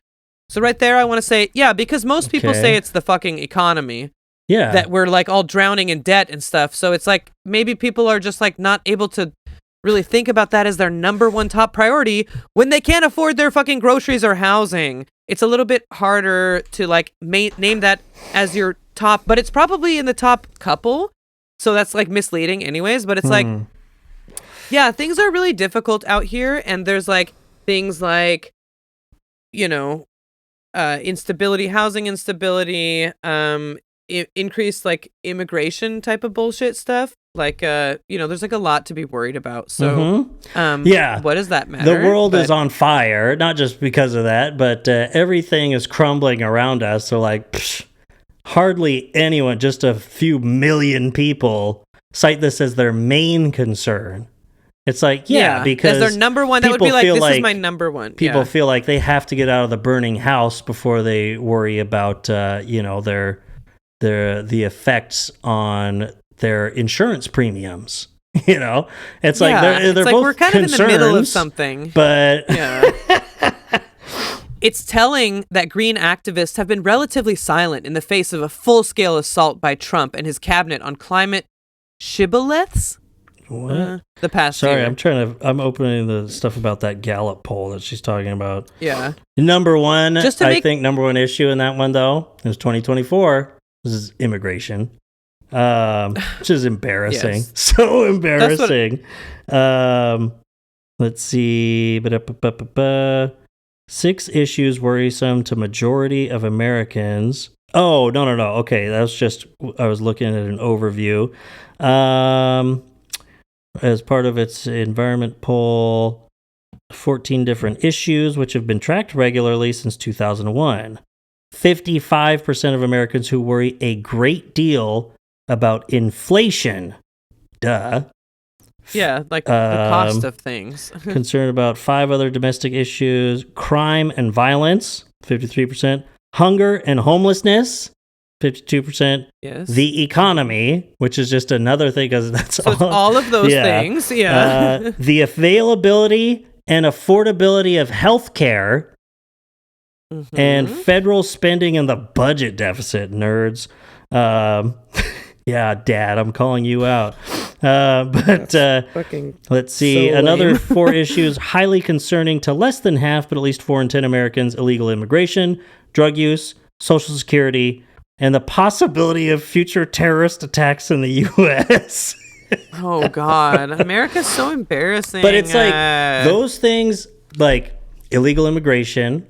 So right there, I want to say, yeah, because most people Okay. say it's the fucking economy, Yeah. that we're like all drowning in debt and stuff. So it's like maybe people are just like not able to really think about that as their number one top priority when they can't afford their fucking groceries or housing. It's a little bit harder to like name that as your top, but it's probably in the top couple. So that's like misleading anyways, but it's like, yeah, things are really difficult out here. And there's like things like, instability, housing instability, increased like immigration type of bullshit stuff. Like, there's like a lot to be worried about. So, Yeah. what does that matter? The world is But- on fire, not just because of that, but everything is crumbling around us. So, like, hardly anyone, just a few million people, cite this as their main concern. It's like, because as their number one, that would people be like, feel this is my number one. People Yeah. feel like they have to get out of the burning house before they worry about, the effects on their insurance premiums. It's like they're it's like both we're kind of in the middle of concerns, something. but Yeah. It's telling that green activists have been relatively silent in the face of a full-scale assault by Trump and his cabinet on climate shibboleths what? the past Sorry, year. I'm opening the stuff about that Gallup poll that she's talking about. Yeah. Number one, Just to I make- think number one issue in that one though is 2024. This is immigration, which is embarrassing. Yes. So embarrassing. Let's see. 6 issues worrisome to majority of Americans. Oh, no. Okay, that was just, I was looking at an overview. As part of its environment poll, 14 different issues, which have been tracked regularly since 2001. 55% of Americans who worry a great deal about inflation. Duh. Yeah, like the cost of things. Concerned about 5 other domestic issues: crime and violence, 53%, hunger and homelessness, 52%, Yes. the economy, which is just another thing because that's So it's all of those things. Yeah. the availability and affordability of health care, and federal spending and the budget deficit, nerds. Yeah, Dad, I'm calling you out. Let's see. so Another lame. 4 issues highly concerning to less than half, but at least 4 in 10 Americans: illegal immigration, drug use, Social Security, and the possibility of future terrorist attacks in the U.S. Oh God, America's so embarrassing. But it's like those things, like illegal immigration,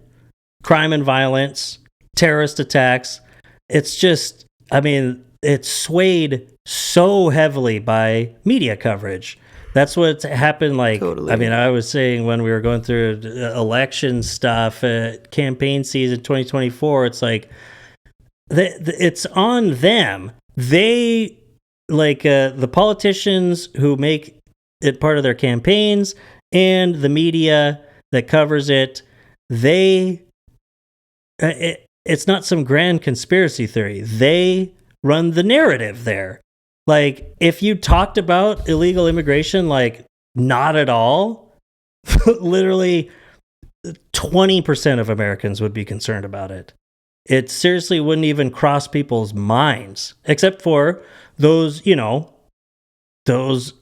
crime and violence, terrorist attacks. It's just, I mean, it's swayed so heavily by media coverage. That's what happened. Like, Totally. I mean, I was saying when we were going through election stuff, campaign season 2024, it's like, it's on them. They, like, the politicians who make it part of their campaigns and the media that covers it, it's not some grand conspiracy theory. They run the narrative there. Like, if you talked about illegal immigration, like, not at all, literally 20% of Americans would be concerned about it. It seriously wouldn't even cross people's minds, except for those, those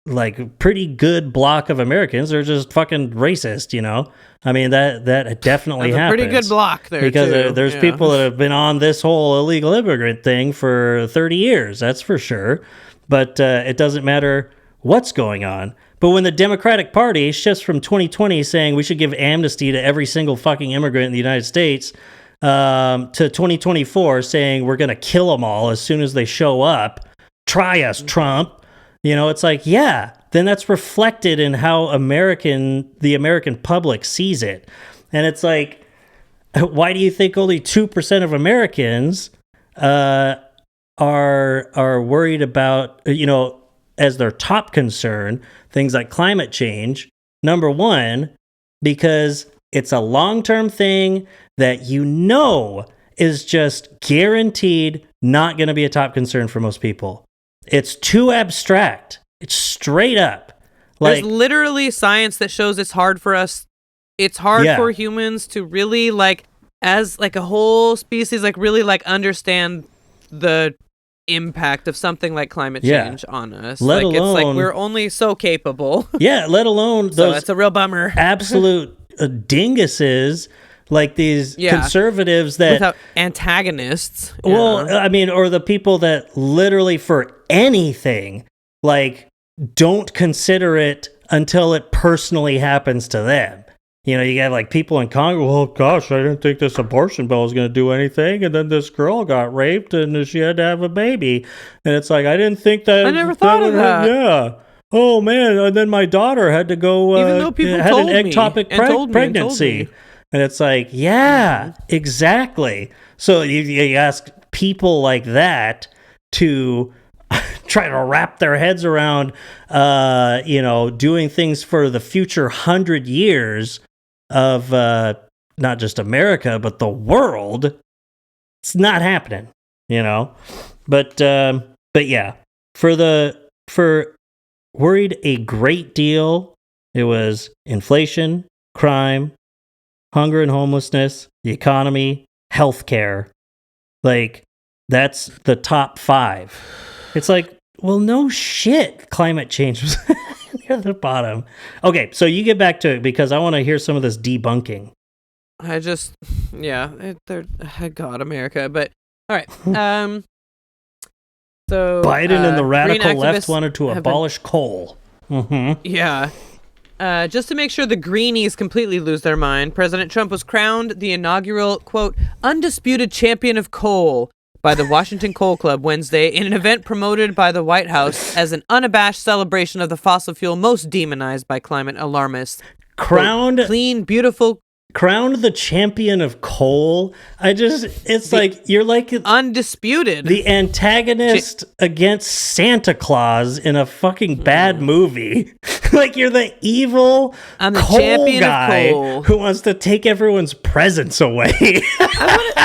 like pretty good block of Americans are just fucking racist, I mean, that definitely That's a happens. pretty good block there, because too. there's Yeah. people that have been on this whole illegal immigrant thing for 30 years, that's for sure. But it doesn't matter what's going on. But when the Democratic Party shifts from 2020 saying we should give amnesty to every single fucking immigrant in the United States to 2024 saying we're going to kill them all as soon as they show up, try us, Trump. It's like, yeah, then that's reflected in how the American public sees it. And it's like, why do you think only 2% of Americans are worried about, as their top concern, things like climate change? Number one, because it's a long-term thing that is just guaranteed not going to be a top concern for most people. It's too abstract. It's straight up. There's literally science that shows it's hard for us. It's hard for humans to really, as a whole species, really understand the impact of something like climate change on us. Let alone, it's like we're only so capable. Yeah, let alone so those that's a real bummer. Absolute dinguses like these conservatives that without antagonists. Well, I mean, or the people that literally for anything don't consider it until it personally happens to them. You got people in Congress, well, gosh, I didn't think this abortion bill was going to do anything. And then this girl got raped and she had to have a baby. And it's like, I didn't think that. I never thought of that. Yeah. Oh, man. And then my daughter had to go, even though people had told an ectopic pregnancy. And it's like, yeah, exactly. So you ask people like that to try to wrap their heads around, doing things for the future 100 years of not just America, but the world. It's not happening, But yeah, for worried a great deal, it was inflation, crime, hunger and homelessness, the economy, healthcare. That's the top 5. It's like, well, no shit. Climate change was near the bottom. Okay, so you get back to it because I want to hear some of this debunking. God, America. But all right. So Biden and the radical left wanted to abolish coal. Mm-hmm. Yeah. Just to make sure the greenies completely lose their mind, President Trump was crowned the inaugural, quote, undisputed champion of coal by the Washington Coal Club Wednesday in an event promoted by the White House as an unabashed celebration of the fossil fuel most demonized by climate alarmists. Crowned, quote, clean, beautiful. Crowned the champion of coal. It's like you're like undisputed. The antagonist against Santa Claus in a fucking bad movie. Like you're the evil I'm the coal champion guy of coal. who wants to take everyone's presents away.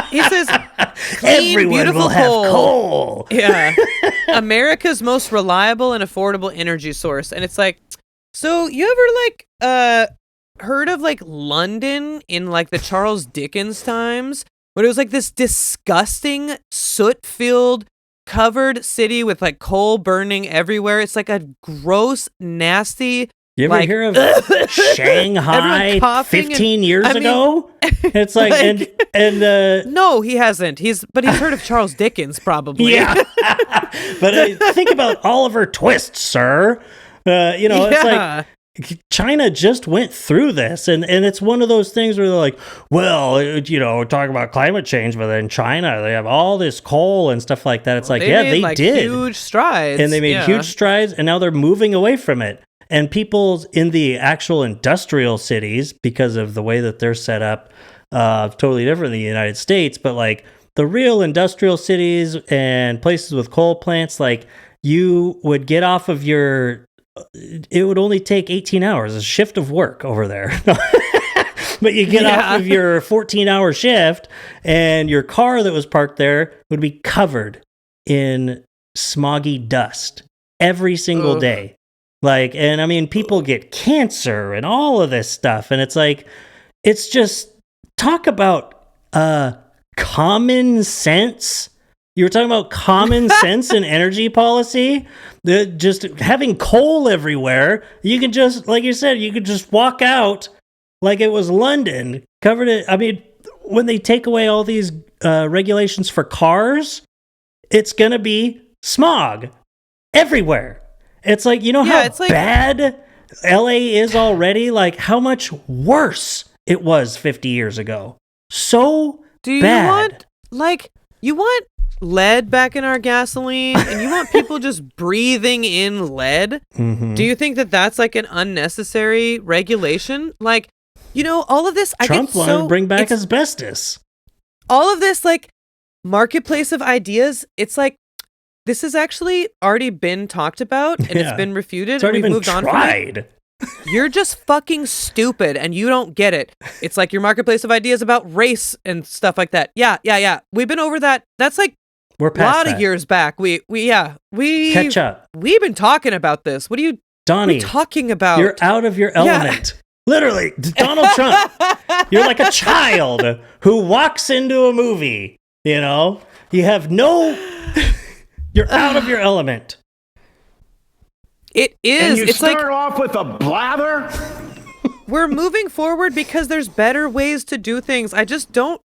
He says, clean, everyone beautiful will have coal. Yeah. America's most reliable and affordable energy source. And it's like, so you ever heard of like London in like the Charles Dickens times, when it was like this disgusting soot-filled covered city with like coal burning everywhere? It's like a gross, nasty. You ever hear of Shanghai 15 years ago? It's like, no, he hasn't. But he's heard of Charles Dickens probably. Yeah. But think about Oliver Twist, sir. It's like China just went through this, and it's one of those things where they're like, well, we're talking about climate change, but in China they have all this coal and stuff like that. It's like, they did huge strides, and they made huge strides, and now they're moving away from it. And people in the actual industrial cities, because of the way that they're set up, totally different in the United States, but like the real industrial cities and places with coal plants, like you would get off of it would only take 18 hours, a shift of work over there. But you get off of your 14-hour shift, and your car that was parked there would be covered in smoggy dust every single day. Like, and I mean, people get cancer and all of this stuff. And it's like, it's just, talk about common sense. You were talking about common sense and energy policy. Just having coal everywhere. You can just, like you said, you could just walk out like it was London, covered it. I mean, when they take away all these regulations for cars, it's going to be smog everywhere. It's like, how bad LA is already? Like, how much worse it was 50 years ago. So Do you bad. you want lead back in our gasoline, and you want people just breathing in lead? Mm-hmm. Do you think that that's like an unnecessary regulation? Like, all of this. Trump wanted to bring back asbestos. All of this, like, marketplace of ideas. It's like, this has actually already been talked about, and it's been refuted. It's already and we've been moved tried. On from it. You're just fucking stupid, and you don't get it. It's like your marketplace of ideas about race and stuff like that. Yeah. We've been over that. That's like We're past a lot that. of years back. We Catch up. We've been talking about this. What are you talking about? You're out of your element. Literally, Donald Trump. You're like a child who walks into a movie. You have You're out of your element. It is. And you it's start off with a blather? We're moving forward because there's better ways to do things. I just don't.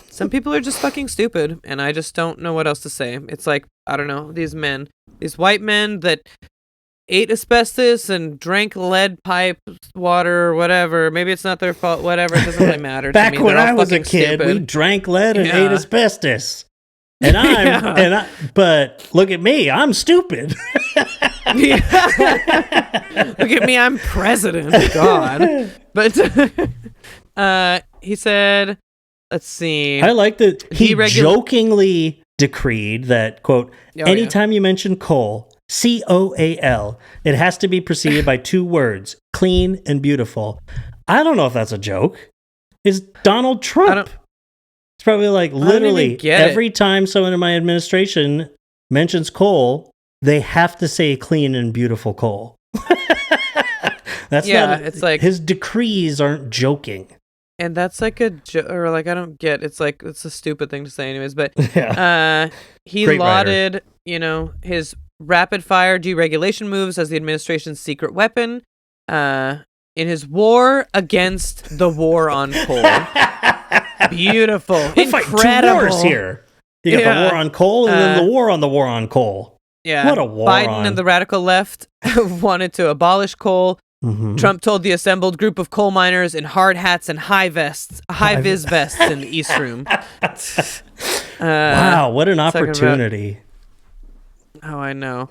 Some people are just fucking stupid, and I just don't know what else to say. It's like, I don't know, these white men that ate asbestos and drank lead pipe water or whatever. Maybe it's not their fault. Whatever. It doesn't really matter. Back to me. when They're all I was a fucking kid, stupid. we drank lead and ate asbestos. And but look at me, I'm stupid. Look at me, I'm president. God. But he said, let's see. I like that he jokingly decreed that, quote, anytime you mention coal, COAL, it has to be preceded by two words, clean and beautiful. I don't know if that's a joke. It's Donald Trump. It's probably like literally every time someone in my administration mentions coal, they have to say clean and beautiful coal. It's like his decrees aren't joking. And that's like I don't get. It's like, it's a stupid thing to say anyways, but he Great lauded, his rapid fire deregulation moves as the administration's secret weapon in his war against the war on coal. Beautiful. We're fighting two wars here. You got the war on coal and then the war on coal. Yeah. What a moron. Biden and the radical left wanted to abolish coal. Mm-hmm. Trump told the assembled group of coal miners in hard hats and high-vis vests in the East Room. Wow, what an talking about- opportunity. Oh, I know.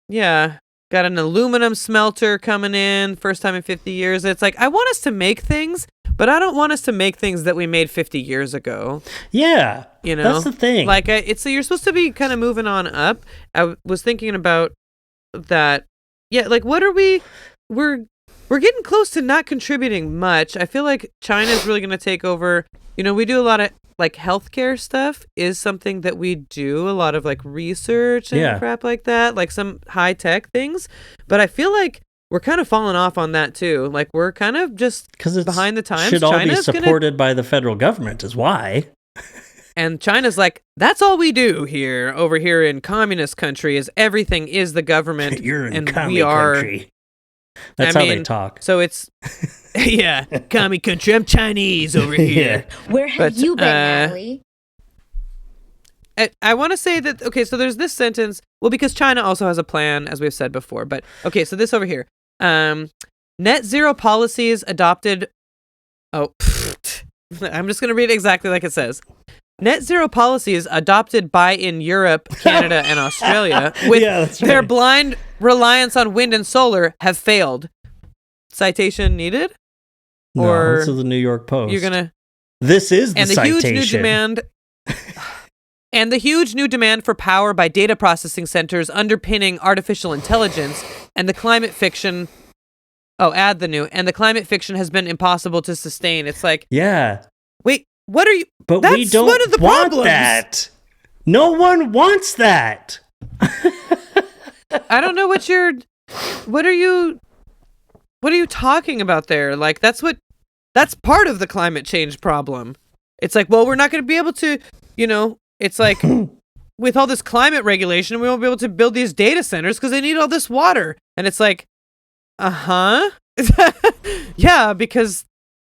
Yeah. Got an aluminum smelter coming in, first time in 50 years. It's like, I want us to make things, but I don't want us to make things that we made 50 years ago. Yeah, You know? that's the thing. Like, so you're supposed to be kind of moving on up. I was thinking about that. Yeah, like, what are we're getting close to not contributing much. I feel like China's really going to take over. You know, we do a lot of, like, healthcare stuff is something that we do, a lot of, like, research and crap like that, like some high-tech things. But I feel like we're kind of falling off on that, too. Like, we're kind of just behind the times. Should all China's be supported by the federal government is why. And China's like, that's all we do here, over here in communist country, is everything is the government. You're in and commie we are, country. That's how they talk. So it's, yeah, commie country. I'm Chinese over here. Where have you been, Natalie? I want to say that, okay, so there's this sentence. Well, because China also has a plan, as we've said before. But, okay, so this over here. Net zero policies adopted. Oh, I'm just going to read it exactly like it says. Net zero policies adopted by in Europe, Canada, and Australia with their blind reliance on wind and solar have failed. Citation needed? No, this is the New York Post. You're gonna. This is the citation. And the huge new demand for power by data processing centers underpinning artificial intelligence and the climate fiction. Oh, add the new. And the climate fiction has been impossible to sustain. It's like. Yeah. Wait, what are you? But that's we don't one of the want problems. that. No one wants that. I don't know what are you talking about there? Like, that's part of the climate change problem. It's like, well, we're not going to be able to, it's like with all this climate regulation, we won't be able to build these data centers because they need all this water. And it's like, yeah, because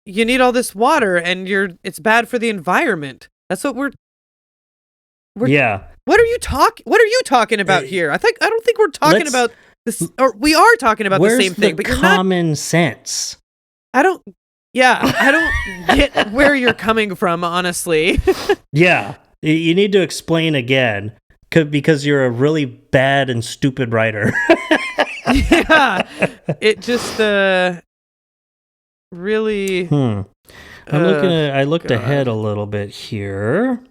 you need all this water and it's bad for the environment. That's what we're yeah. What are you talking about here? I don't think we're talking about this, or we are talking about the same thing, but you're not. Common sense. I don't get where you're coming from, honestly. Yeah. You need to explain again because you're a really bad and stupid writer. Yeah. It just really I looked ahead a little bit here.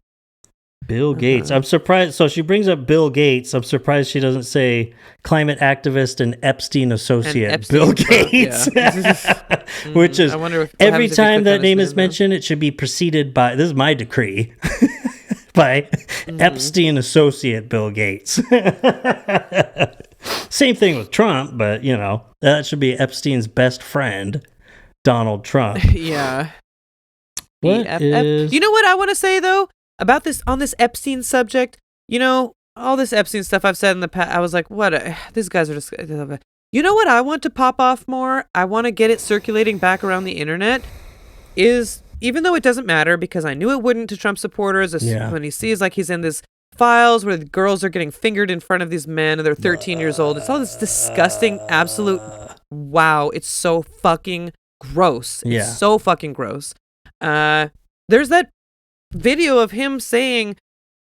Bill Gates. I'm surprised. So she brings up Bill Gates. I'm surprised she doesn't say climate activist and Epstein associate Bill Gates. Yeah. Which is, every time that name is mentioned, it should be preceded by, this is my decree, by Epstein associate Bill Gates. Same thing with Trump, but, that should be Epstein's best friend, Donald Trump. Yeah. What is... You know what I want to say, though? About this, on this Epstein subject, all this Epstein stuff I've said in the past, I was like, what? These guys are just... You know what I want to pop off more? I want to get it circulating back around the internet, is, even though it doesn't matter, because I knew it wouldn't to Trump supporters, when he sees, like, he's in this files where the girls are getting fingered in front of these men and they're 13 years old. It's all this disgusting, absolute... Wow, it's so fucking gross. Yeah. It's so fucking gross. There's that video of him saying,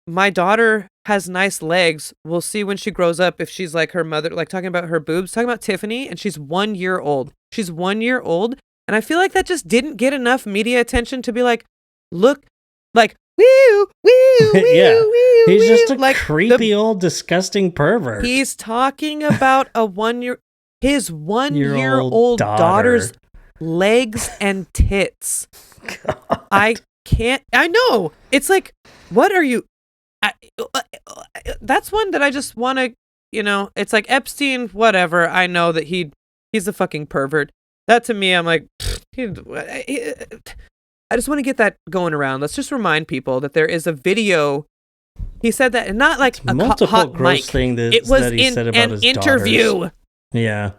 my daughter has nice legs. We'll see when she grows up if she's like her mother, like talking about her boobs, talking about Tiffany, and she's 1 year old. She's 1 year old. And I feel like that just didn't get enough media attention to be like, look, like, woo, woo, woo, yeah. woo, He's woo. just a like creepy old disgusting pervert. He's talking about his 1 year old daughter. daughter's legs and tits. God. I know. It's like, what are you... that's one that I just want to, it's like Epstein, whatever. I know that he's a fucking pervert. That to me, I'm like, I just want to get that going around. Let's just remind people that there is a video. He said that, and not like a hot mic. Thing it was that he in said about an his interview. Daughters. Yeah.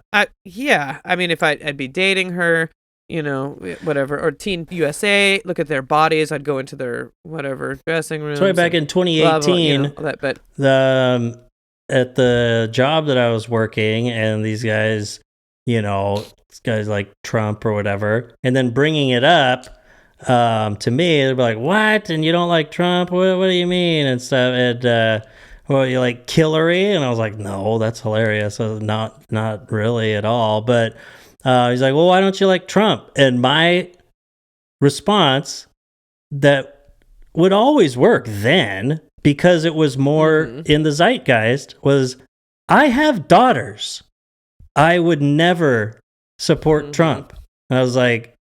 Yeah. I mean, if I'd be dating her, whatever, or Teen USA, look at their bodies. I'd go into their whatever dressing rooms. So right back in 2018, all that, but at the job that I was working, and these guys, like Trump or whatever, and then bringing it up to me, they'd be like, "What? And you don't like Trump? What do you mean?" and stuff. And well, you like Hillary? And I was like, "No, that's hilarious. So not really at all." But he's like, "Well, why don't you like Trump?" And my response that would always work then, because it was more in the zeitgeist, was, I have daughters. I would never support Trump. And I was like,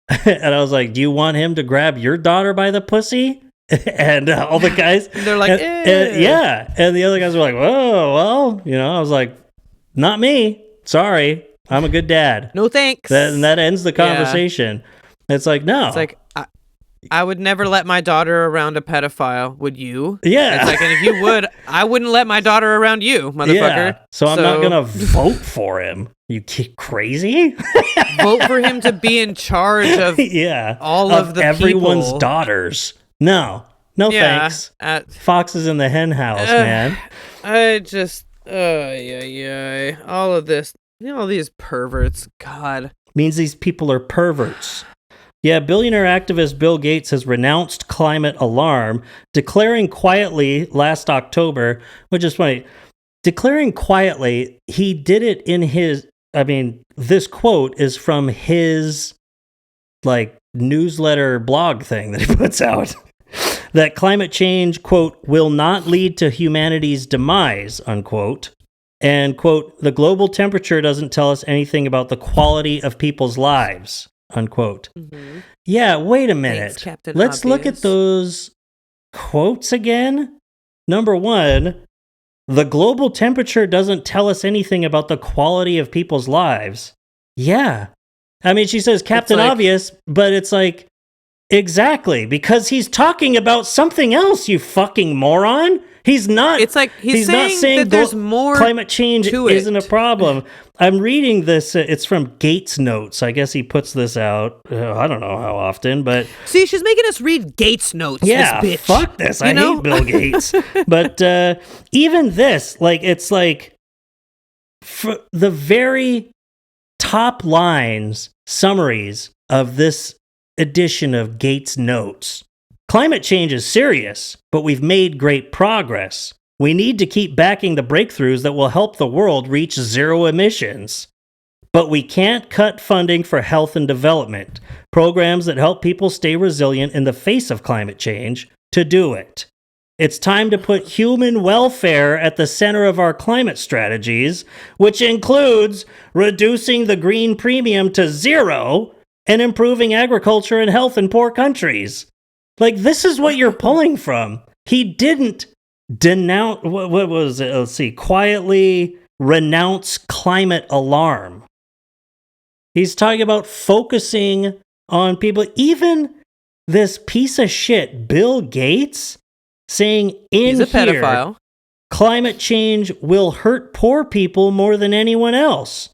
do you want him to grab your daughter by the pussy? And all the guys, they're like, yeah. And the other guys were like, "Whoa, well, I was like, not me. Sorry. I'm a good dad. No thanks." And that ends the conversation. Yeah. It's like, no. It's like, I would never let my daughter around a pedophile. Would you? Yeah. It's like, and if you would, I wouldn't let my daughter around you, motherfucker. Yeah. So I'm not going to vote for him. You crazy? Vote for him to be in charge of all of the everyone's people. Daughters. No, thanks. Foxes in the hen house, man. I just, all of this, all these perverts, God. Means these people are perverts. Yeah, billionaire activist Bill Gates has renounced climate alarm, declaring quietly last October, which is funny. Declaring quietly, he did it in his, this quote is from his, newsletter blog thing that he puts out. That climate change, quote, will not lead to humanity's demise, unquote. And, quote, the global temperature doesn't tell us anything about the quality of people's lives, unquote. Mm-hmm. Yeah, wait a minute. Thanks, Let's look at those quotes again. Number one, the global temperature doesn't tell us anything about the quality of people's lives. Yeah. She says Captain Obvious, but it's like, exactly, because he's talking about something else, you fucking moron. He's not. It's like he's not saying that there's more climate change to isn't it. a problem. I'm reading this. It's from Gates Notes. I guess he puts this out. I don't know how often, but see, she's making us read Gates Notes. Yeah, this bitch. Fuck this. I hate Bill Gates. But even this, it's like for the very top lines, summaries of this edition of Gates Notes. Climate change is serious, but we've made great progress. We need to keep backing the breakthroughs that will help the world reach zero emissions. But we can't cut funding for health and development, programs that help people stay resilient in the face of climate change, to do it. It's time to put human welfare at the center of our climate strategies, which includes reducing the green premium to zero and improving agriculture and health in poor countries. This is what you're pulling from. He didn't denounce, what was it? Let's see, quietly renounce climate alarm. He's talking about focusing on people. Even this piece of shit, Bill Gates, saying he's a pedophile. Climate change will hurt poor people more than anyone else.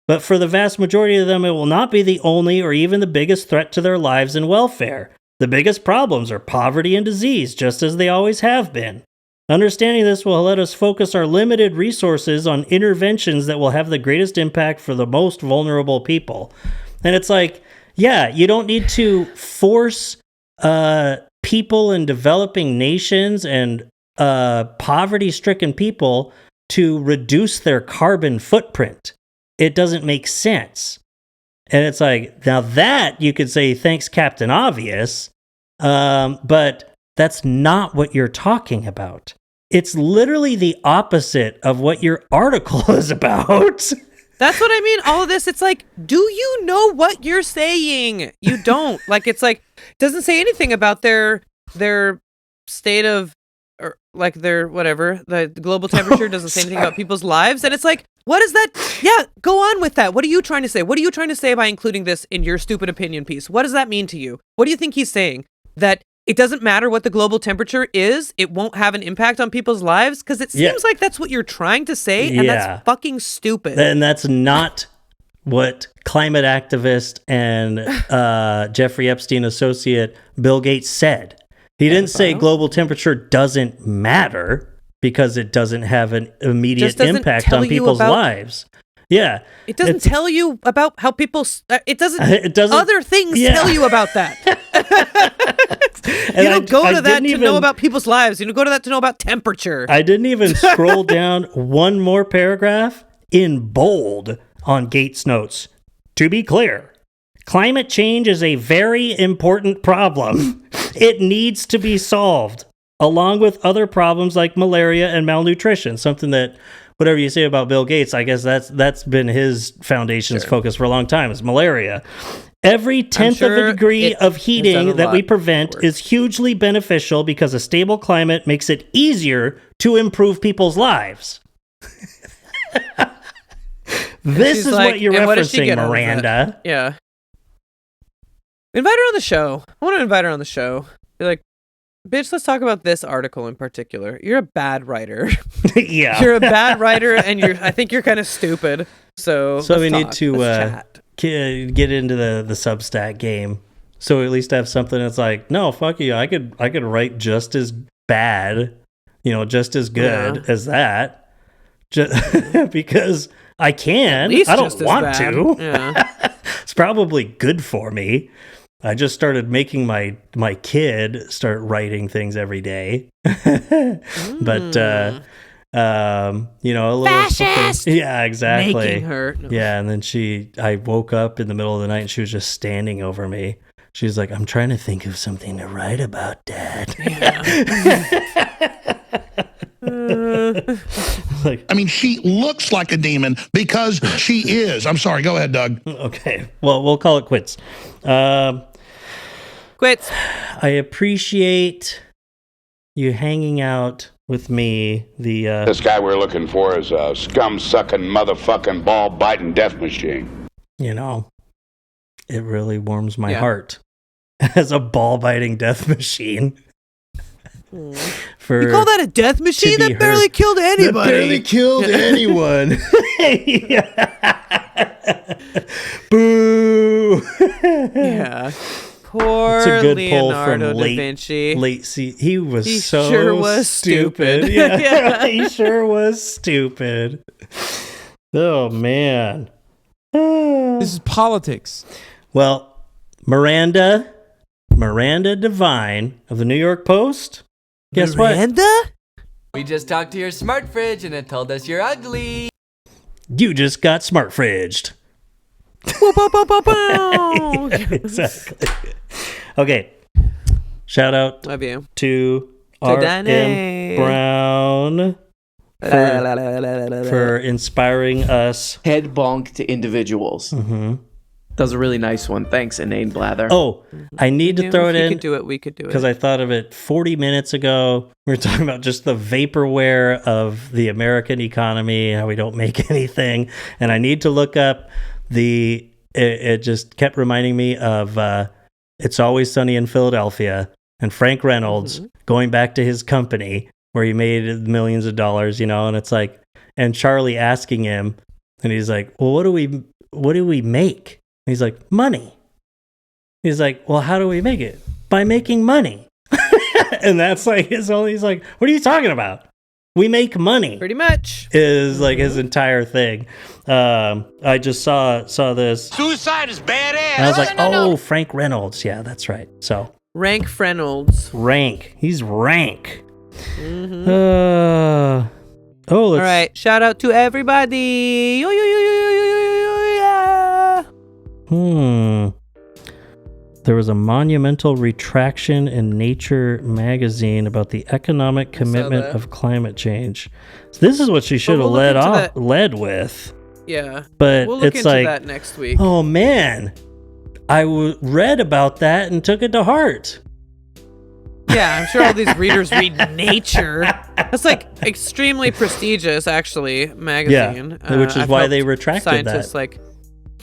But for the vast majority of them, it will not be the only or even the biggest threat to their lives and welfare. The biggest problems are poverty and disease, just as they always have been. Understanding this will let us focus our limited resources on interventions that will have the greatest impact for the most vulnerable people. And it's like, yeah, you don't need to force people in developing nations and poverty-stricken people to reduce their carbon footprint. It doesn't make sense. And it's like, now that you could say, thanks, Captain Obvious, but that's not what you're talking about. It's literally the opposite of what your article is about. That's what I mean. All of this, it's like, do you know what you're saying? You don't. It's like, doesn't say anything about their state of, or their whatever, the global temperature doesn't say anything about people's lives. And it's like, what is that? Yeah, go on with that. What are you trying to say? What are you trying to say by including this in your stupid opinion piece? What does that mean to you? What do you think he's saying? That it doesn't matter what the global temperature is, it won't have an impact on people's lives? Because it seems like that's what you're trying to say, and that's fucking stupid. And that's not what climate activist and Jeffrey Epstein associate Bill Gates said. He didn't say global temperature doesn't matter because it doesn't have an immediate impact on people's lives. Yeah. It doesn't tell you about how people... It doesn't... Other things tell you about that. You don't go to that to know about people's lives. You don't go to that to know about temperature. I didn't even scroll down one more paragraph in bold on Gates' notes. To be clear, climate change is a very important problem. It needs to be solved, along with other problems like malaria and malnutrition, something that... Whatever you say about Bill Gates, I guess that's been his foundation's focus for a long time, is malaria. Every tenth of a degree of heating that we prevent is hugely beneficial because a stable climate makes it easier to improve people's lives. This is what you're referencing, Miranda. Yeah. Invite her on the show. I want to invite her on the show. Be like, bitch, let's talk about this article in particular. You're a bad writer. Yeah. You're a bad writer, and I think you're kind of stupid. So we need to get into the Substack game. So at least have something that's like, no, fuck you. I could write just as bad, just as good as that. Because I can. I don't want to. Yeah. It's probably good for me. I just started making my kid start writing things every day. But, a little fascist! Yeah, exactly. Making her. No. Yeah, and then I woke up in the middle of the night and she was just standing over me. She's like, I'm trying to think of something to write about, Dad. I mean, she looks like a demon because she is. I'm sorry. Go ahead, Doug. Okay. Well, we'll call it quits. Quits. I appreciate you hanging out with me. This guy we're looking for is a scum-sucking, motherfucking, ball-biting death machine. It really warms my heart as a ball-biting death machine. You call that a death machine? That barely killed anybody. That barely killed anyone. Boo. Yeah. Poor it's a good Leonardo pull from da Vinci. He was He so sure was stupid. Yeah, he sure was stupid. Oh, man. This is politics. Well, Miranda Devine of the New York Post. Guess Miranda? what? We just talked to your smart fridge and it told us you're ugly. You just got smart fridged. Exactly. Okay. Shout out Love you. to R.M. Brown for inspiring us. Head bonk to individuals. Mm-hmm. That was a really nice one. Thanks, Inane Blather. Oh, I need to throw it in. We could do it. Because I thought of it 40 minutes ago. We were talking about just the vaporware of the American economy, how we don't make anything. And I need to look up it just kept reminding me of It's Always Sunny in Philadelphia and Frank Reynolds going back to his company where he made millions of dollars, and it's like, and Charlie asking him, and he's like, well, what do we make? And he's like, money. He's like, well, how do we make it? By making money. And that's like he's like, what are you talking about? We make money. Pretty much. Is like his entire thing. I just saw this. Suicide is badass. And I was like, no. Frank Reynolds. Yeah, that's right. So Rank Reynolds. Rank. He's rank. Mm-hmm. All right. Shout out to everybody. Yo, yo, yo, yo, yo, yo, yo, yeah. There was a monumental retraction in Nature magazine about the economic commitment of climate change. So this is what she should have led with. Yeah. But we'll look it's into like that next week. Oh man, I read about that and took it to heart. Yeah, I'm sure all these readers read Nature. That's like extremely prestigious, actually, magazine. Yeah, which is why they retracted scientists that.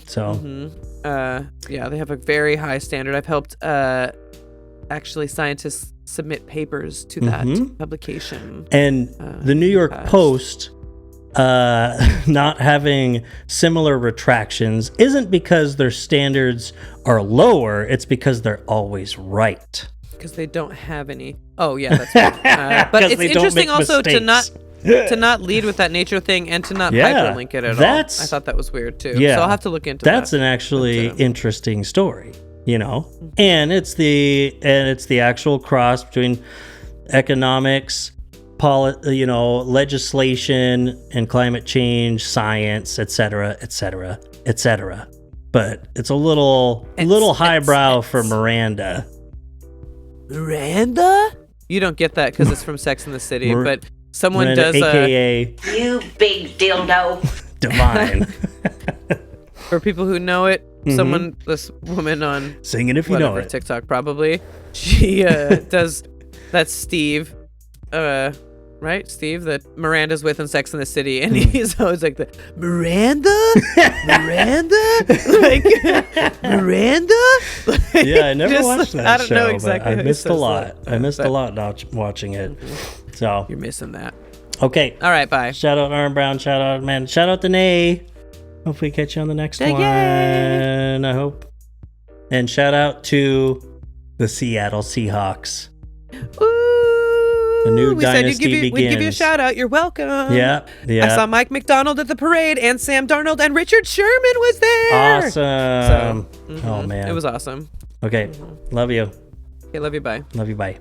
So. Yeah, they have a very high standard. I've helped actually scientists submit papers to that publication. And the New York Post not having similar retractions isn't because their standards are lower, it's because they're always right. Because they don't have any. Oh yeah, that's right. But it's interesting also to not lead with that nature thing and to not hyperlink it at all. I thought that was weird too. Yeah, so I'll have to look into that. That's an actually interesting story, you know. And it's the actual cross between economics, legislation, and climate change, science, etc., etc., etc. But it's a little highbrow for Miranda. Miranda? You don't get that because it's from Sex and the City, but someone Miranda, does AKA You big dildo. Divine. For people who know it, this woman on Sing It If You Know It TikTok probably, she does. That's Steve, right? Steve that Miranda's with in Sex and the City, and he's always like Miranda, like Miranda. Yeah, I never watched that I don't show. know exactly. I missed a lot. I missed a lot not watching it. So you're missing that. Okay. All right. Bye. Shout out Aaron Brown. Shout out man. Shout out to Nay. Hopefully catch you on the next one. I hope. And shout out to the Seattle Seahawks. Ooh, A new we dynasty said we'd give you a shout out. You're welcome. Yeah. I saw Mike McDonald at the parade, and Sam Darnold and Richard Sherman was there. Awesome. Oh man, it was awesome. Okay, love you. Okay, love you. Bye. Love you. Bye.